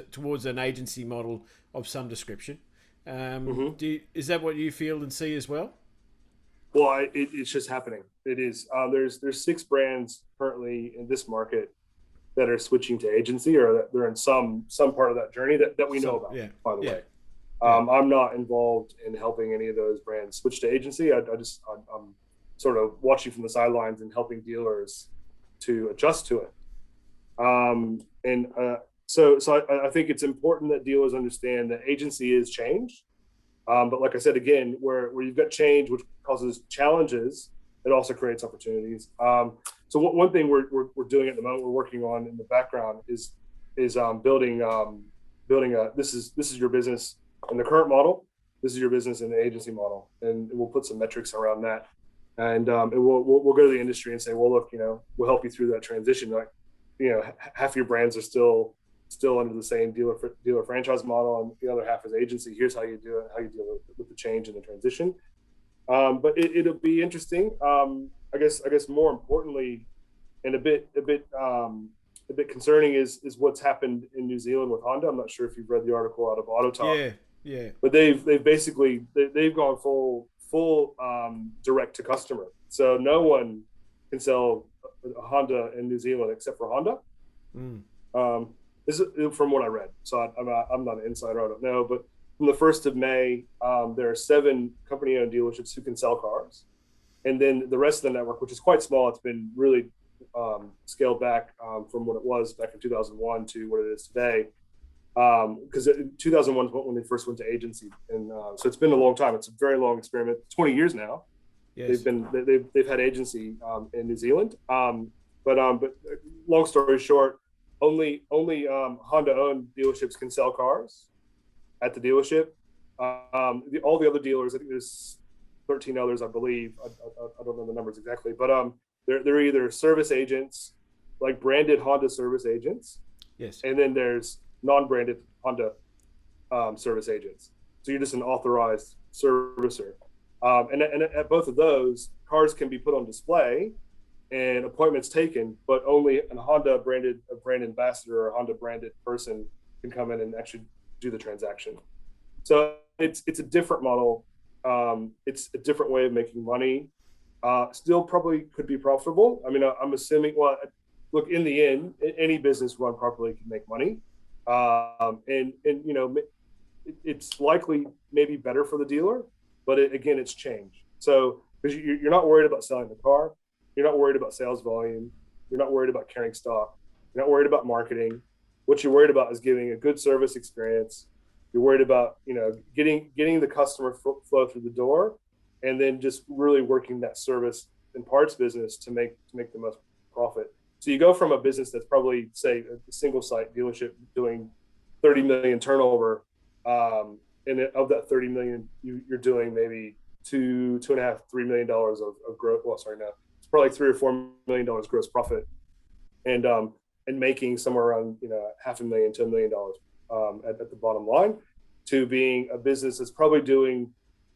an agency model of some description. Is that what you feel and see as well? Well, it's just happening. It is. There's 6 brands currently in this market that are switching to agency, or that they're in some part of that journey that we know about. By the way, I'm not involved in helping any of those brands switch to agency. I'm sort of watching from the sidelines and helping dealers to adjust to it. So I think it's important that dealers understand that agency is change. But like I said, again, where you've got change, which causes challenges, it also creates opportunities. So one thing we're doing at the moment, we're working on in the background is building this is your business in the current model. This is your business in the agency model, and we'll put some metrics around that. And we'll go to the industry and say, well, look, you know, we'll help you through that transition. Like, you know, half your brands are still under the same dealer franchise model, and the other half is agency. Here's how you do it, how you deal with the change and the transition. But it'll be interesting. I guess more importantly, and a bit concerning is what's happened in New Zealand with Honda. I'm not sure if you've read the article out of Automotive. Yeah. But they've basically gone full direct to customer. So no one can sell a Honda in New Zealand except for Honda. This is from what I read. So I'm not an insider. I don't know. But from the 1st of May, there are 7 company-owned dealerships who can sell cars. And then the rest of the network, which is quite small, it's been really scaled back from what it was back in 2001 to what it is today. Because 2001 is when they first went to agency. And so it's been a long time. It's a very long experiment, 20 years now. Yes. They've had agency in New Zealand. But long story short, only Honda-owned dealerships can sell cars at the dealership. All the other dealers, I think there's 13 others, I believe. I don't know the numbers exactly, but they're either service agents, like branded Honda service agents. Yes. And then there's non-branded Honda service agents. So you're just an authorized servicer. And at both of those, cars can be put on display and appointments taken, but only a Honda brand ambassador or a Honda branded person can come in and actually do the transaction. So it's a different model. It's a different way of making money. Still probably could be profitable. I mean, I'm assuming, well, look, in the end, any business run properly can make money. And you know, it's likely maybe better for the dealer, but again, it's change. So because you're not worried about selling the car, you're not worried about sales volume, you're not worried about carrying stock, you're not worried about marketing. What you're worried about is giving a good service experience. You're worried about, you know, getting the customer flow through the door, and then just really working that service and parts business to make the most profit. So you go from a business that's probably, say, a single site dealership doing 30 million turnover, and of that 30 million, you're doing maybe $2.5, $3 million of growth. Well, sorry, no, it's probably $3 or $4 million gross profit, and making somewhere around, you know, $500,000 to $1 million at the bottom line, to being a business that's probably doing,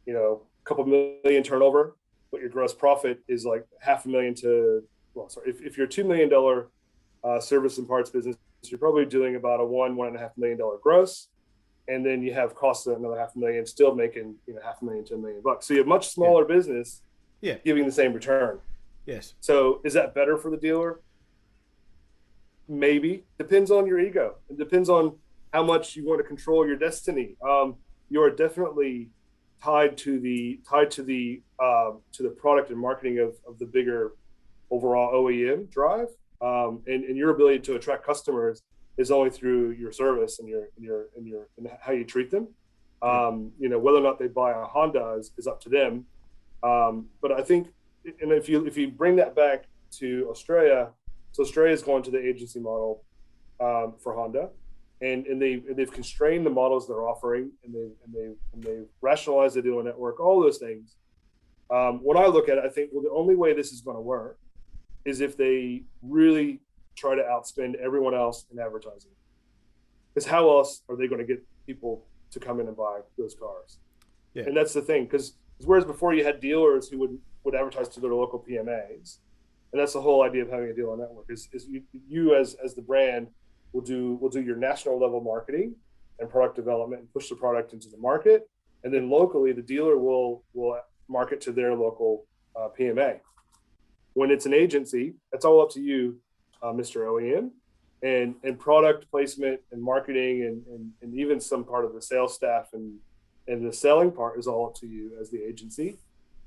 you know, a couple million turnover, but your gross profit is like $500,000 to, well, sorry, if you're a $2 million service and parts business, you're probably doing about a $1.5 million gross, and then you have costs of another $500,000, still making, you know, $500,000 to $1 million. So you have much smaller business, giving the same return. Yes. So is that better for the dealer? Maybe. Depends on your ego. It depends on how much you want to control your destiny. You are definitely tied to the product and marketing of the bigger overall OEM drive, and your ability to attract customers is only through your service and and how you treat them. Whether or not they buy a Honda is up to them. But I think, and if you bring that back to Australia, so Australia is going to the agency model for Honda, and they've constrained the models they're offering, and they've rationalized the dealer network, all those things. When I look at it, I think, well, the only way this is going to work is if they really try to outspend everyone else in advertising. Because how else are they going to get people to come in and buy those cars? Yeah. And that's the thing, because whereas before you had dealers who would advertise to their local PMAs, and that's the whole idea of having a dealer network, is you as the brand will do your national level marketing and product development and push the product into the market, and then locally the dealer will market to their local PMA. When it's an agency, that's all up to you, Mr. OEM, and product placement and marketing and even some part of the sales staff and the selling part is all up to you as the agency,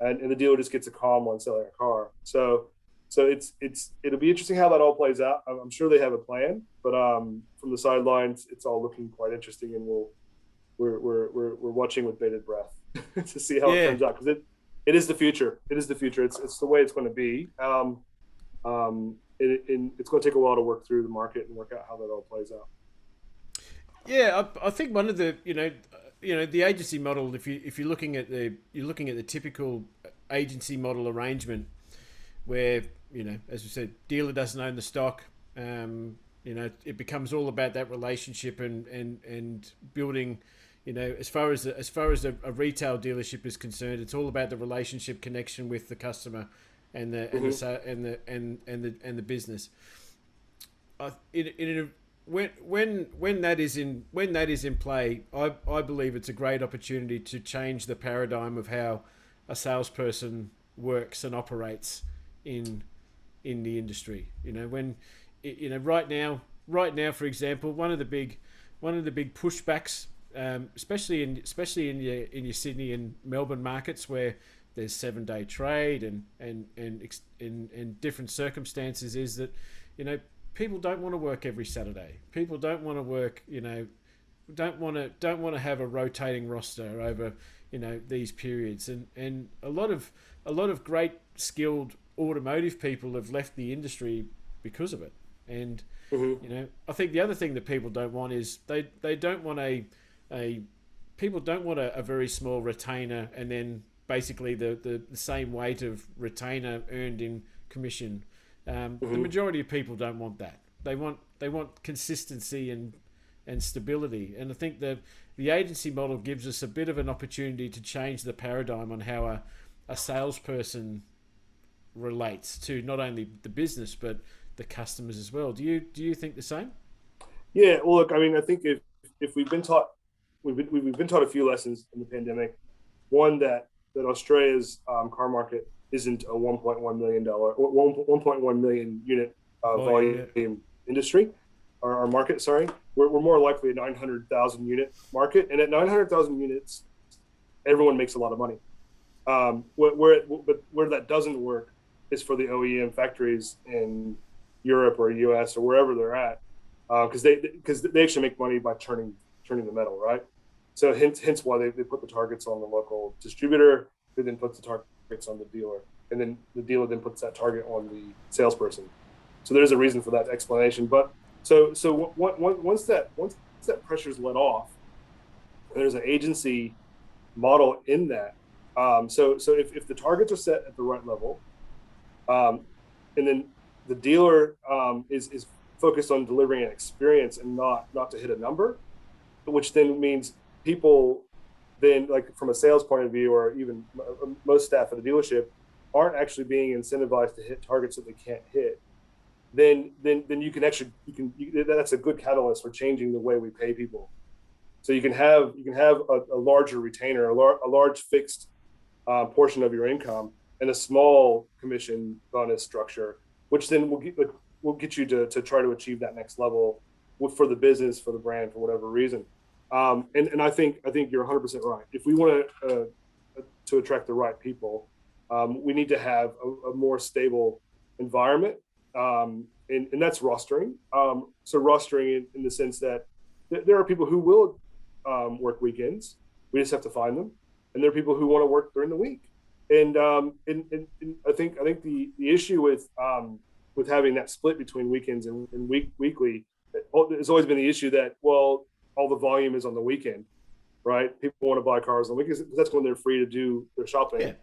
and the dealer just gets a calm on selling a car. So it'll be interesting how that all plays out. I'm sure they have a plan, but from the sidelines, it's all looking quite interesting, and we're watching with bated breath to see how it turns out, because it is the future. It is the future. It's the way it's going to be. It's going to take a while to work through the market and work out how that all plays out. Yeah, I think one of the the agency model. If you're looking at the typical agency model arrangement, where as we said, dealer doesn't own the stock. It becomes all about that relationship and building. As far as a retail dealership is concerned, it's all about the relationship connection with the customer and the business. When that is in play, I believe it's a great opportunity to change the paradigm of how a salesperson works and operates in the industry. Right now, for example, one of the big pushbacks, especially in your Sydney and Melbourne markets, where there's 7-day trade and different circumstances, is that people don't want to work every Saturday. People don't want to work, don't want to have a rotating roster over these periods, and a lot of great skilled automotive people have left the industry because of it. And I think the other thing that people don't want is they don't want people don't want a very small retainer and then basically the same weight of retainer earned in commission. The majority of people don't want that. They want consistency and stability. And I think the agency model gives us a bit of an opportunity to change the paradigm on how a salesperson relates to not only the business but the customers as well. Do you think the same? Yeah. Well, look, I mean, I think if we've been taught a few lessons in the pandemic. One, that Australia's car market isn't a $1.1 million or 1.1 million unit volume industry, or market. Sorry, we're more likely a 900,000 unit market, and at 900,000 units, everyone makes a lot of money. Where that doesn't work is for the OEM factories in Europe or US or wherever they're at, because they actually make money by turning the metal, right? So hence why they put the targets on the local distributor, who then puts the targets on the dealer, and then the dealer then puts that target on the salesperson. So there's a reason for that explanation. But so once that pressure's let off, there's an agency model in that. So if the targets are set at the right level, and then the dealer is focused on delivering an experience and not to hit a number, which then means people then, like from a sales point of view, or even most staff at the dealership, aren't actually being incentivized to hit targets that they can't hit, then you can that's a good catalyst for changing the way we pay people. So you can have a larger retainer, a large fixed portion of your income, and a small commission bonus structure, which then will get you to try to achieve that next level for the business, for the brand, for whatever reason. And I think you're 100% right. If we want to attract the right people, we need to have a more stable environment and that's rostering. So rostering in the sense that there are people who will work weekends. We just have to find them, and there are people who want to work during the week. And I think the issue with having that split between weekends and weekly, it's always been the issue that, well, all the volume is on the weekend, right? People want to buy cars on weekends because that's when they're free to do their shopping.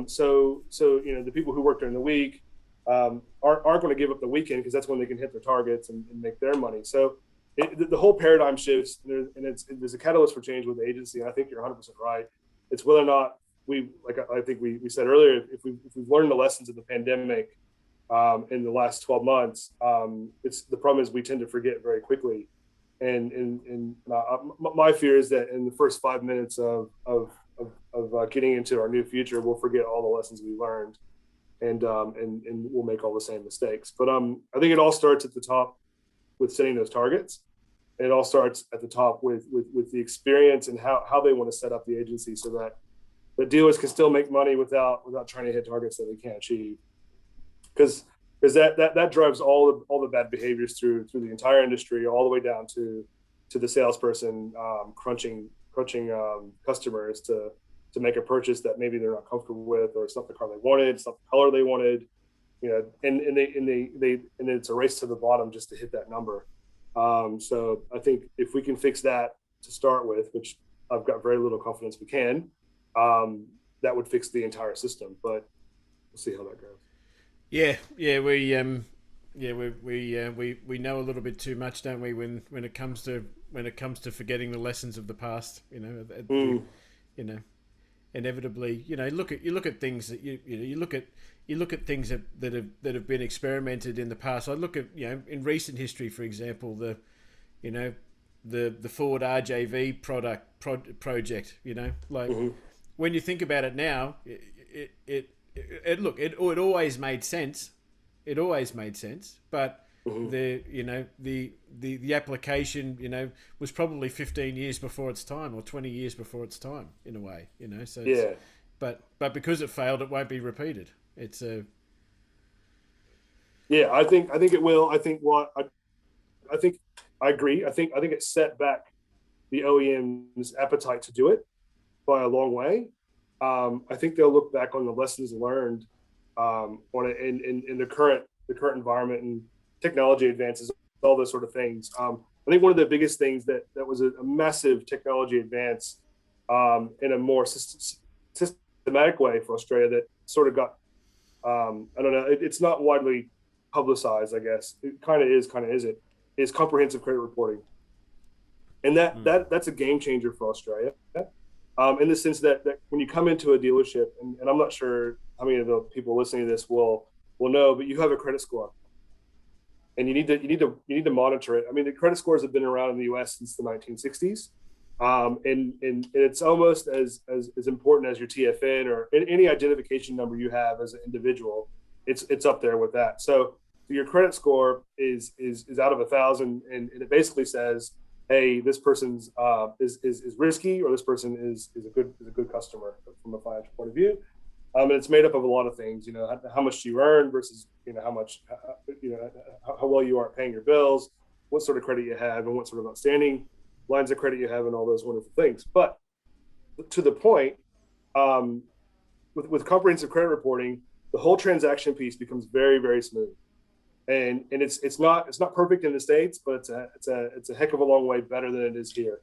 So the people who work during the week aren't going to give up the weekend because that's when they can hit their targets and make their money. So the whole paradigm shifts, and there's a catalyst for change with the agency. And I think you're 100% right. It's whether or not I think we said earlier, if we've learned the lessons of the pandemic in the last 12 months, the problem is we tend to forget very quickly. And my fear is that in the first 5 minutes of getting into our new future, we'll forget all the lessons we learned, and we'll make all the same mistakes. But I think it all starts at the top with setting those targets. And it all starts at the top with the experience and how they want to set up the agency so that the dealers can still make money without trying to hit targets that they can't achieve. Because that drives all the bad behaviors through the entire industry, all the way down to the salesperson crunching customers to make a purchase that maybe they're not comfortable with, or it's not the car they wanted, it's not the color they wanted, and it's a race to the bottom just to hit that number. So I think if we can fix that to start with, which I've got very little confidence we can, that would fix the entire system. But we'll see how that goes. We know a little bit too much, don't we? When it comes to forgetting the lessons of the past, inevitably, you look at things that you look at things that have been experimented in the past. I look at in recent history, for example, the Ford RJV project. When you think about it now, it always made sense. It always made sense, but the application, was probably 15 years before its time, or 20 years before its time, in a way, So but because it failed, it won't be repeated. It's a. Yeah, I think it will. I think I agree. I think it set back the OEM's appetite to do it by a long way. I think they'll look back on the lessons learned on it in the current environment and technology advances, all those sort of things. I think one of the biggest things that was a massive technology advance in a more systematic way for Australia that sort of got, I don't know, it's not widely publicized, I guess. It kind of is, kind of isn't, is comprehensive credit reporting. And that's a game changer for Australia. In the sense that when you come into a dealership, and I'm not sure how many of the people listening to this will know, but you have a credit score, and you need to monitor it. I mean, the credit scores have been around in the U.S. since the 1960s, and it's almost as important as your TFN or any identification number you have as an individual. It's up there with that. So your credit score is out of 1,000, and it basically says, hey, this person's is risky, or this person is a good customer from a financial point of view. And it's made up of a lot of things, how much do you earn versus, how much, how well you are paying your bills, what sort of credit you have, and what sort of outstanding lines of credit you have, and all those wonderful things. But to the point, with comprehensive credit reporting, the whole transaction piece becomes very, very smooth. And it's not perfect in the States, but it's a heck of a long way better than it is here.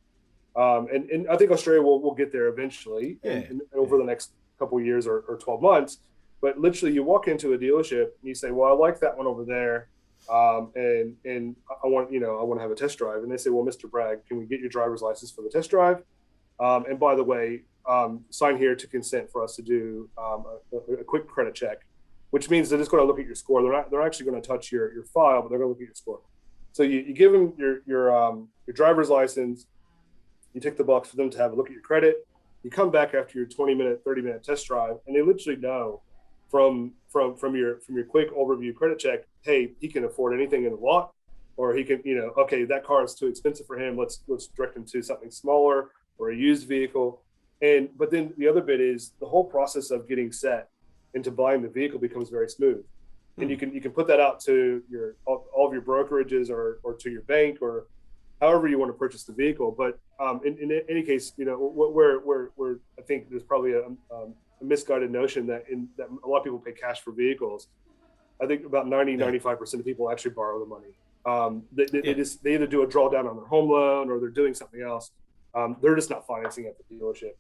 And I think Australia will get there eventually, and over the next couple of years or 12 months. But literally, you walk into a dealership and you say, well, I like that one over there, and I want to have a test drive. And they say, well, Mr. Bragg, can we get your driver's license for the test drive? And by the way, sign here to consent for us to do a quick credit check, which means they're just going to look at your score. They're actually going to touch your file, but they're going to look at your score. So you give them your driver's license, you tick the box for them to have a look at your credit. You come back after your 20-minute, 30-minute test drive, and they literally know from your quick overview credit check, hey, he can afford anything in the lot, or he can, okay, that car is too expensive for him. Let's direct him to something smaller or a used vehicle. But then the other bit is the whole process of getting set into buying the vehicle becomes very smooth. and you can put that out to all of your brokerages or to your bank or however you want to purchase the vehicle. But in any case, where I think there's probably a misguided notion that a lot of people pay cash for vehicles. I think about 95% of people actually borrow the money. They either do a drawdown on their home loan or they're doing something else. They're just not financing at the dealership.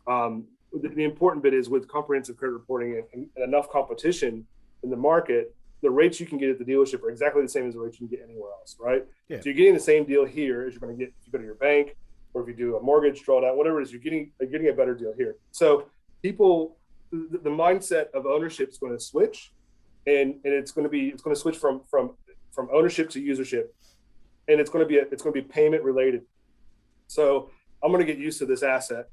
The important bit is with comprehensive credit reporting and enough competition in the market, the rates you can get at the dealership are exactly the same as the rates you can get anywhere else, right? Yeah. So you're getting the same deal here as you're going to get if you go to your bank or if you do a mortgage drawdown, whatever it is, you're getting a better deal here. So people, the mindset of ownership is going to switch, and it's going to switch from ownership to usership, and it's going to be payment related. So I'm going to get used to this asset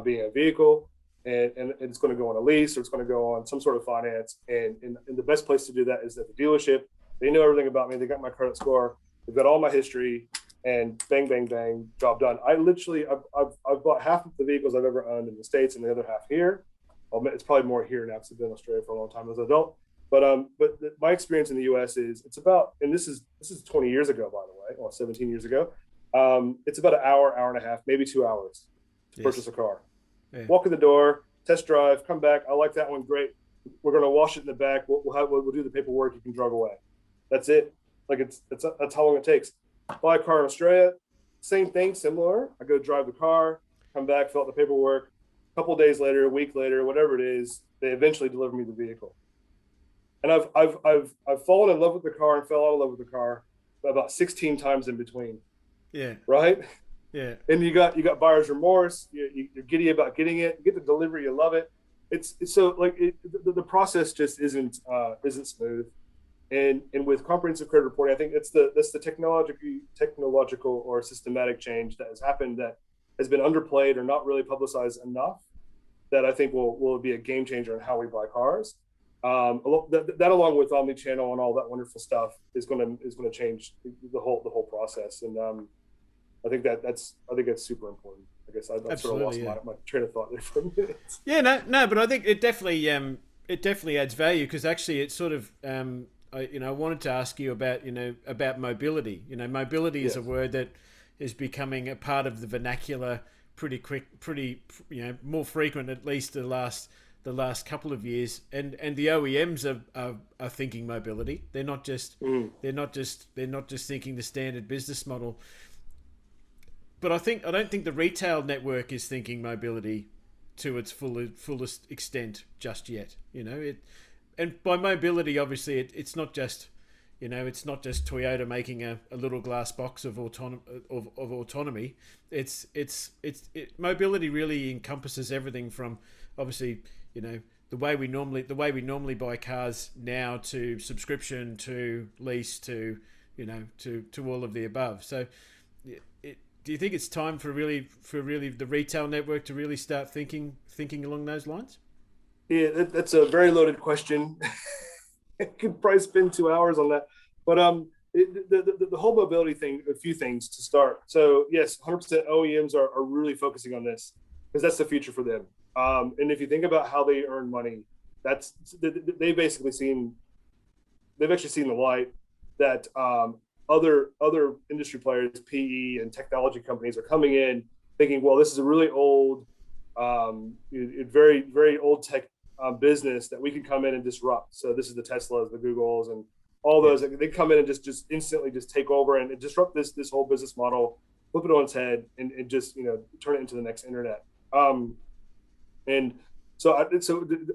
being a vehicle, and it's going to go on a lease or it's going to go on some sort of finance. And the best place to do that is at the dealership. They know everything about me. They got my credit score. They've got all my history, and bang, bang, bang, job done. I've bought half of the vehicles I've ever owned in the States and the other half here. It's probably more here now because I've been in Australia for a long time as an adult. But my experience in the U.S. is it's about, and this is 20 years ago, by the way, or 17 years ago. It's about an hour and a half, maybe 2 hours to purchase a car. Yeah. Walk in the door, test drive, come back. I like that one. Great. We're going to wash it in the back. We'll do the paperwork. You can drive away. That's it. That's how long it takes. Buy a car in Australia, same thing, similar. I go drive the car, come back, fill out the paperwork. A couple of days later, a week later, whatever it is, they eventually deliver me the vehicle. And I've fallen in love with the car and fell out of love with the car about 16 times in between. Yeah. Right. Yeah. And you got buyer's remorse. You're giddy about getting it. You get the delivery. You love it. It's so the process just isn't smooth. And with comprehensive credit reporting, I think that's the technological or systematic change that has happened that has been underplayed or not really publicized enough that I think will be a game changer in how we buy cars. That along with omnichannel and all that wonderful stuff is going to change the whole process. And I think that's super important. I guess I sort of lost my train of thought there for a minute. Yeah, no, but I think it definitely adds value because actually it's sort of I wanted to ask you about mobility. Mobility is a word that is becoming a part of the vernacular pretty more frequent, at least the last couple of years, and the OEMs are thinking mobility. They're not just thinking the standard business model. But I don't think the retail network is thinking mobility to its fullest extent just yet. And by mobility, obviously, it's not just Toyota making a little glass box of autonomy. Mobility really encompasses everything from obviously the way we normally buy cars now to subscription to lease to all of the above. So do you think it's time for really the retail network to really start thinking along those lines? Yeah, that's a very loaded question. I could probably spend 2 hours on that. But the whole mobility thing, a few things to start. So yes, 100% OEMs are really focusing on this because that's the future for them. And if you think about how they earn money, they've actually seen the light that other industry players, PE and technology companies are coming in thinking, well, this is a really old, very, very old tech business that we can come in and disrupt. So this is the Teslas, the Googles, and all those. They come in and just instantly just take over and disrupt this whole business model, flip it on its head, and just turn it into the next internet. And so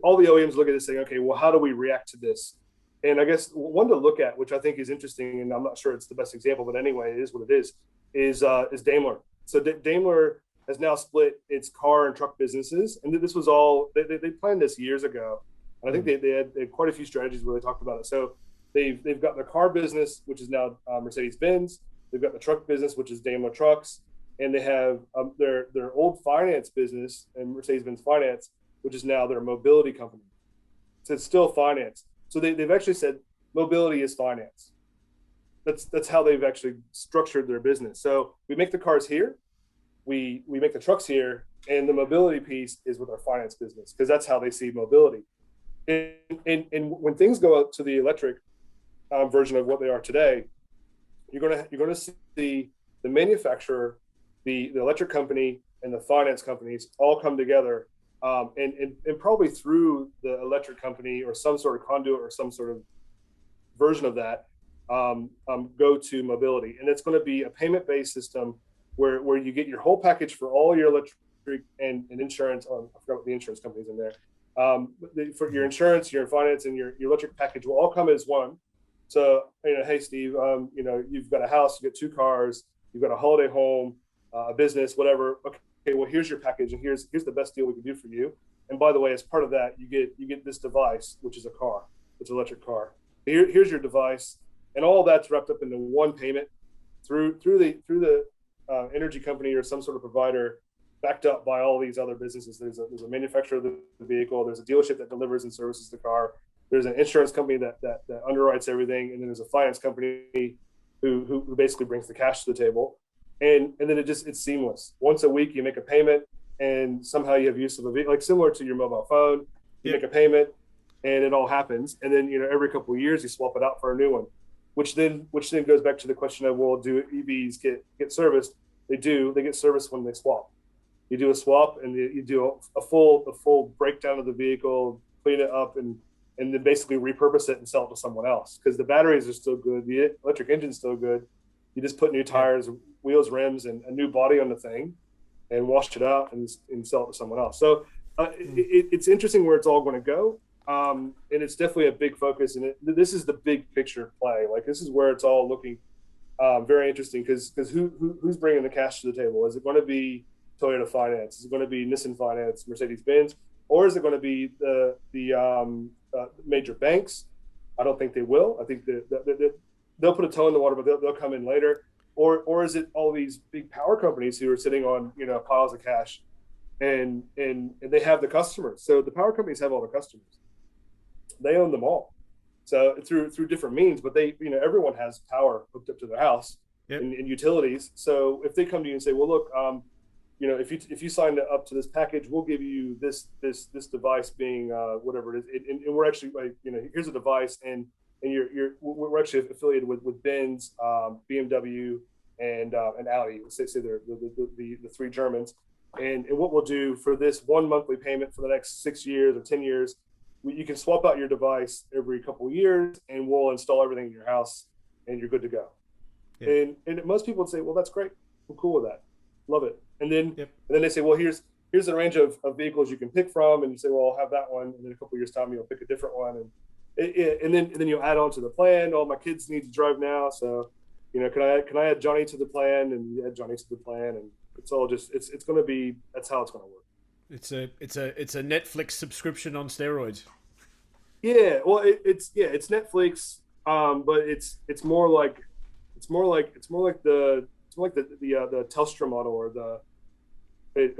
all the OEMs look at this saying, okay, well, how do we react to this? And I guess one to look at, which I think is interesting, and I'm not sure it's the best example, but anyway, it is what it is Daimler. So Daimler has now split its car and truck businesses. And this was all, they planned this years ago. And I think they had quite a few strategies where they talked about it. So they've got their car business, which is now Mercedes-Benz. They've got the truck business, which is Daimler Trucks. And they have their old finance business and Mercedes-Benz Finance, which is now their mobility company. So it's still finance. So they've actually said mobility is finance. That's how they've actually structured their business. So we make the cars here, we make the trucks here, and the mobility piece is with our finance business because that's how they see mobility. And when things go up to the electric version of what they are today, you're gonna see the manufacturer, the electric company, and the finance companies all come together, and probably through the electric company or some sort of conduit or some sort of version of that, go to mobility. And it's going to be a payment-based system where you get your whole package for all your electric and insurance. Oh, I forgot what the insurance company's in there. For your insurance, your finance, and your electric package will all come as one. So, hey, Steve, you've got a house, you've got 2 cars, you've got a holiday home, a business, whatever. Okay, well, here's your package, and here's the best deal we can do for you. And by the way, as part of that, you get this device, which is a car. It's an electric car. Here's your device, and all that's wrapped up into one payment through the energy company or some sort of provider, backed up by all these other businesses. There's a manufacturer of the vehicle. There's a dealership that delivers and services the car. There's an insurance company that underwrites everything, and then there's a finance company who basically brings the cash to the table, and then it's seamless. Once a week, you make a payment, and somehow you have use of a vehicle, like similar to your mobile phone. You make a payment, and it all happens, and then every couple of years you swap it out for a new one, which then goes back to the question of, well, do EVs get serviced? They do. They get serviced when they swap. You do a swap, and you do a full breakdown of the vehicle, clean it up, and then basically repurpose it and sell it to someone else, because the batteries are still good, the electric engine's still good. You just put new tires, wheels, rims, and a new body on the thing, and wash it out and sell it to someone else. So it's interesting where it's all going to go, and it's definitely a big focus. And this is the big picture play. Like, this is where it's all looking very interesting, because who's bringing the cash to the table? Is it going to be Toyota Finance? Is it going to be Nissan Finance, Mercedes-Benz, or is it going to be the major banks? I don't think they will. I think that they'll put a toe in the water, but they'll come in later. Or is it all these big power companies who are sitting on piles of cash, and they have the customers? So the power companies have all the customers. They own them all. So through different means, but they everyone has power hooked up to their house. Yep. and utilities. So if they come to you and say, well, look, if you sign up to this package, we'll give you this device, being whatever it is, and we're actually, like, here's a device, and we're actually affiliated with Benz, BMW, and Audi. Say they're the 3 Germans, and what we'll do for this one monthly payment for the next 6 years or 10 years, you can swap out your device every couple of years, and we'll install everything in your house, and you're good to go. Yeah. And most people would say, well, that's great, I'm cool with that, love it. And then they say, well, here's the range of vehicles you can pick from, and you say, well, I'll have that one, and then a couple of years time you'll pick a different one, and then you'll add on to the plan. Oh, my kids need to drive now, so can I add Johnny to the plan? And you add Johnny to the plan, and it's all just it's going to be, that's how it's going to work. It's a Netflix subscription on steroids. Yeah, well, it's Netflix, but it's more like the Telstra model, or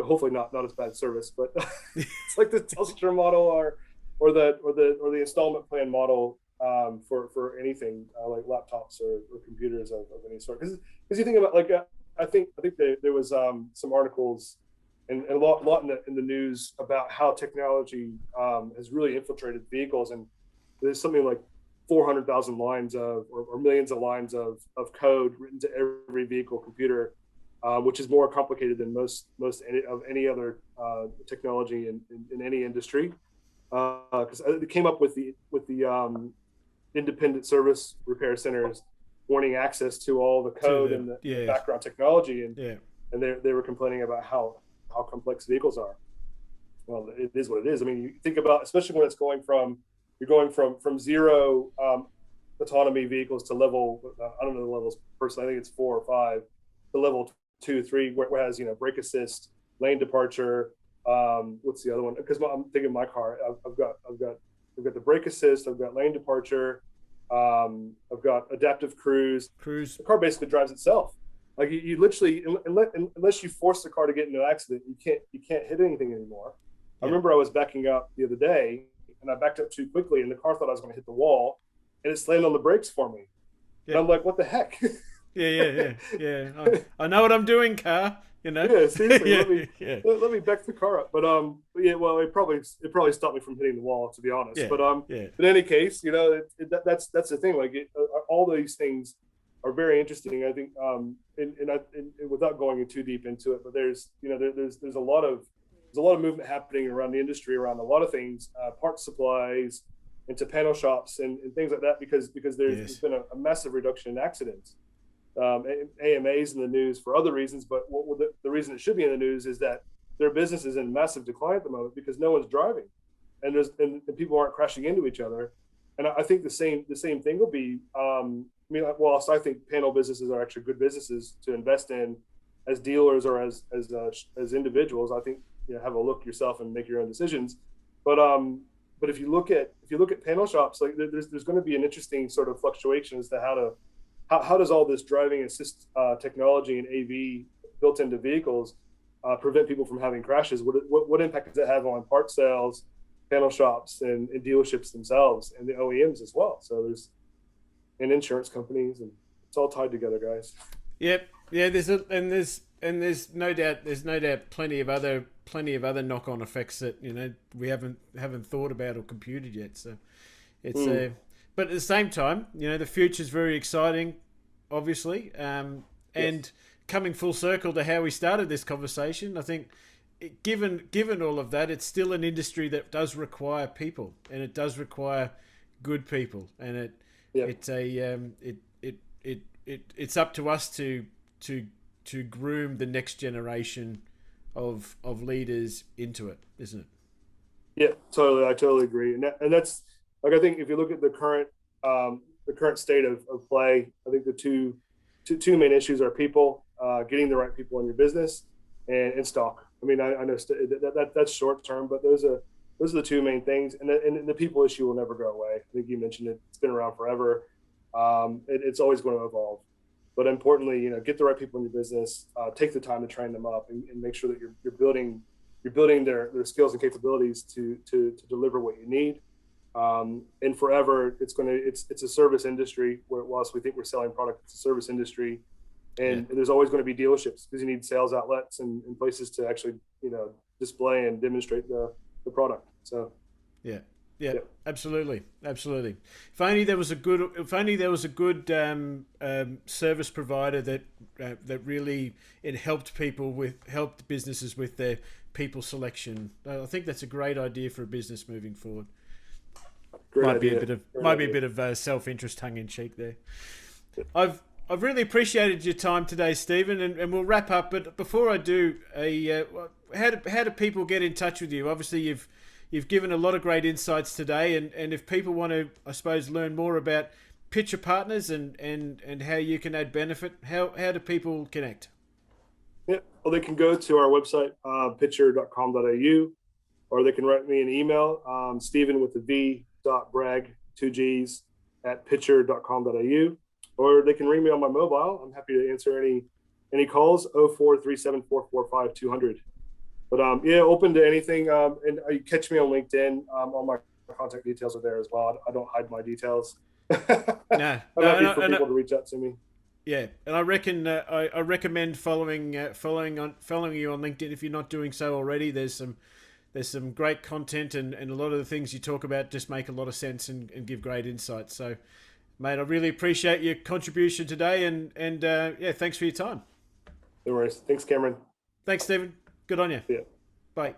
hopefully not as bad service, but it's like the Telstra model, or the installment plan model, for anything like laptops or computers of any sort. Because you think about, like, I think there was some articles and a lot in the news about how technology has really infiltrated vehicles, and there's something like 400,000 lines or millions of lines of code written to every vehicle computer, which is more complicated than most of any other technology in any industry. Because it came up with the independent service repair centers wanting access to all the code and the background technology, and they were complaining about how complex vehicles are. Well, it is what it is. I mean, you think about, especially when you're going from zero autonomy vehicles to level, I don't know the levels personally, I think it's 4 or 5, to level 2, 3, where it has brake assist, lane departure. What's the other one? Because I'm thinking my car, I've got the brake assist, I've got lane departure, I've got adaptive cruise. The car basically drives itself. Like, you literally, unless you force the car to get into an accident, you can't hit anything anymore. I remember I was backing up the other day, and I backed up too quickly, and the car thought I was going to hit the wall, and it slammed on the brakes for me. And I'm like, what the heck? Yeah. I know what I'm doing, car. you know. Yeah, seriously. Yeah, Let me back the car up. But yeah, well, it probably stopped me from hitting the wall, to be honest. yeah, But yeah, in any case, that's the thing. Like all these things are very interesting. I think, and without going too deep into it, but there's a lot of movement happening around the industry, around a lot of things, parts supplies, into panel shops and things like that, because there's been a massive reduction in accidents. AMA's in the news for other reasons, but the reason it should be in the news is that their business is in massive decline at the moment because no one's driving, and people aren't crashing into each other. And I think the same thing will be. Whilst I think panel businesses are actually good businesses to invest in as dealers or as individuals, I think have a look yourself and make your own decisions. But if you look at panel shops, like there's going to be an interesting sort of fluctuation as to how does all this driving assist technology and AV built into vehicles prevent people from having crashes? What impact does it have on part sales, panel shops, and dealerships themselves, and the OEMs as well? So there's insurance companies, and it's all tied together, guys. Yep. Yeah. There's no doubt plenty of other knock-on effects that we haven't thought about or computed yet. So it's but at the same time, the future's very exciting, obviously. And coming full circle to how we started this conversation, I think, given all of that, it's still an industry that does require people, and it does require good people, and it's up to us to groom the next generation of leaders into it, isn't it? Yeah, totally. I totally agree, and that's like, I think if you look at the current state of play, I think the two main issues are people, getting the right people in your business, and stock. I mean, I know that's short term, but those are the two main things, and the people issue will never go away. I think you mentioned it; it's been around forever. It's always going to evolve. But importantly, get the right people in your business, take the time to train them up, and make sure that you're building their skills and capabilities to deliver what you need. And forever, it's a service industry. Whilst we think we're selling product, it's a service industry, and there's always going to be dealerships because you need sales outlets and places to actually display and demonstrate the product. So yeah, absolutely. If only there was a good service provider that really helped businesses with their people selection. I think that's a great idea for a business moving forward. Might be a bit of self-interest, tongue in cheek there. I've really appreciated your time today, Steven, and we'll wrap up. But before I do, how do people get in touch with you? Obviously, you've given a lot of great insights today, and if people want to, I suppose, learn more about Pitcher Partners and how you can add benefit, how do people connect? Yeah, well, they can go to our website, pitcher.com.au, or they can write me an email, Steven with the V.Bragg, 2 G's, @pitcher.com.au, or they can ring me on my mobile. I'm happy to answer any calls, 0437445200. But open to anything. And you catch me on LinkedIn. All my contact details are there as well. I don't hide my details. I'm happy for people to reach out to me. Yeah, and I reckon I recommend following you on LinkedIn if you're not doing so already. There's some great content, and a lot of the things you talk about just make a lot of sense and give great insights. So, mate, I really appreciate your contribution today, and thanks for your time. No worries. Thanks, Cameron. Thanks, Steven. Good on you. Yeah. Bye.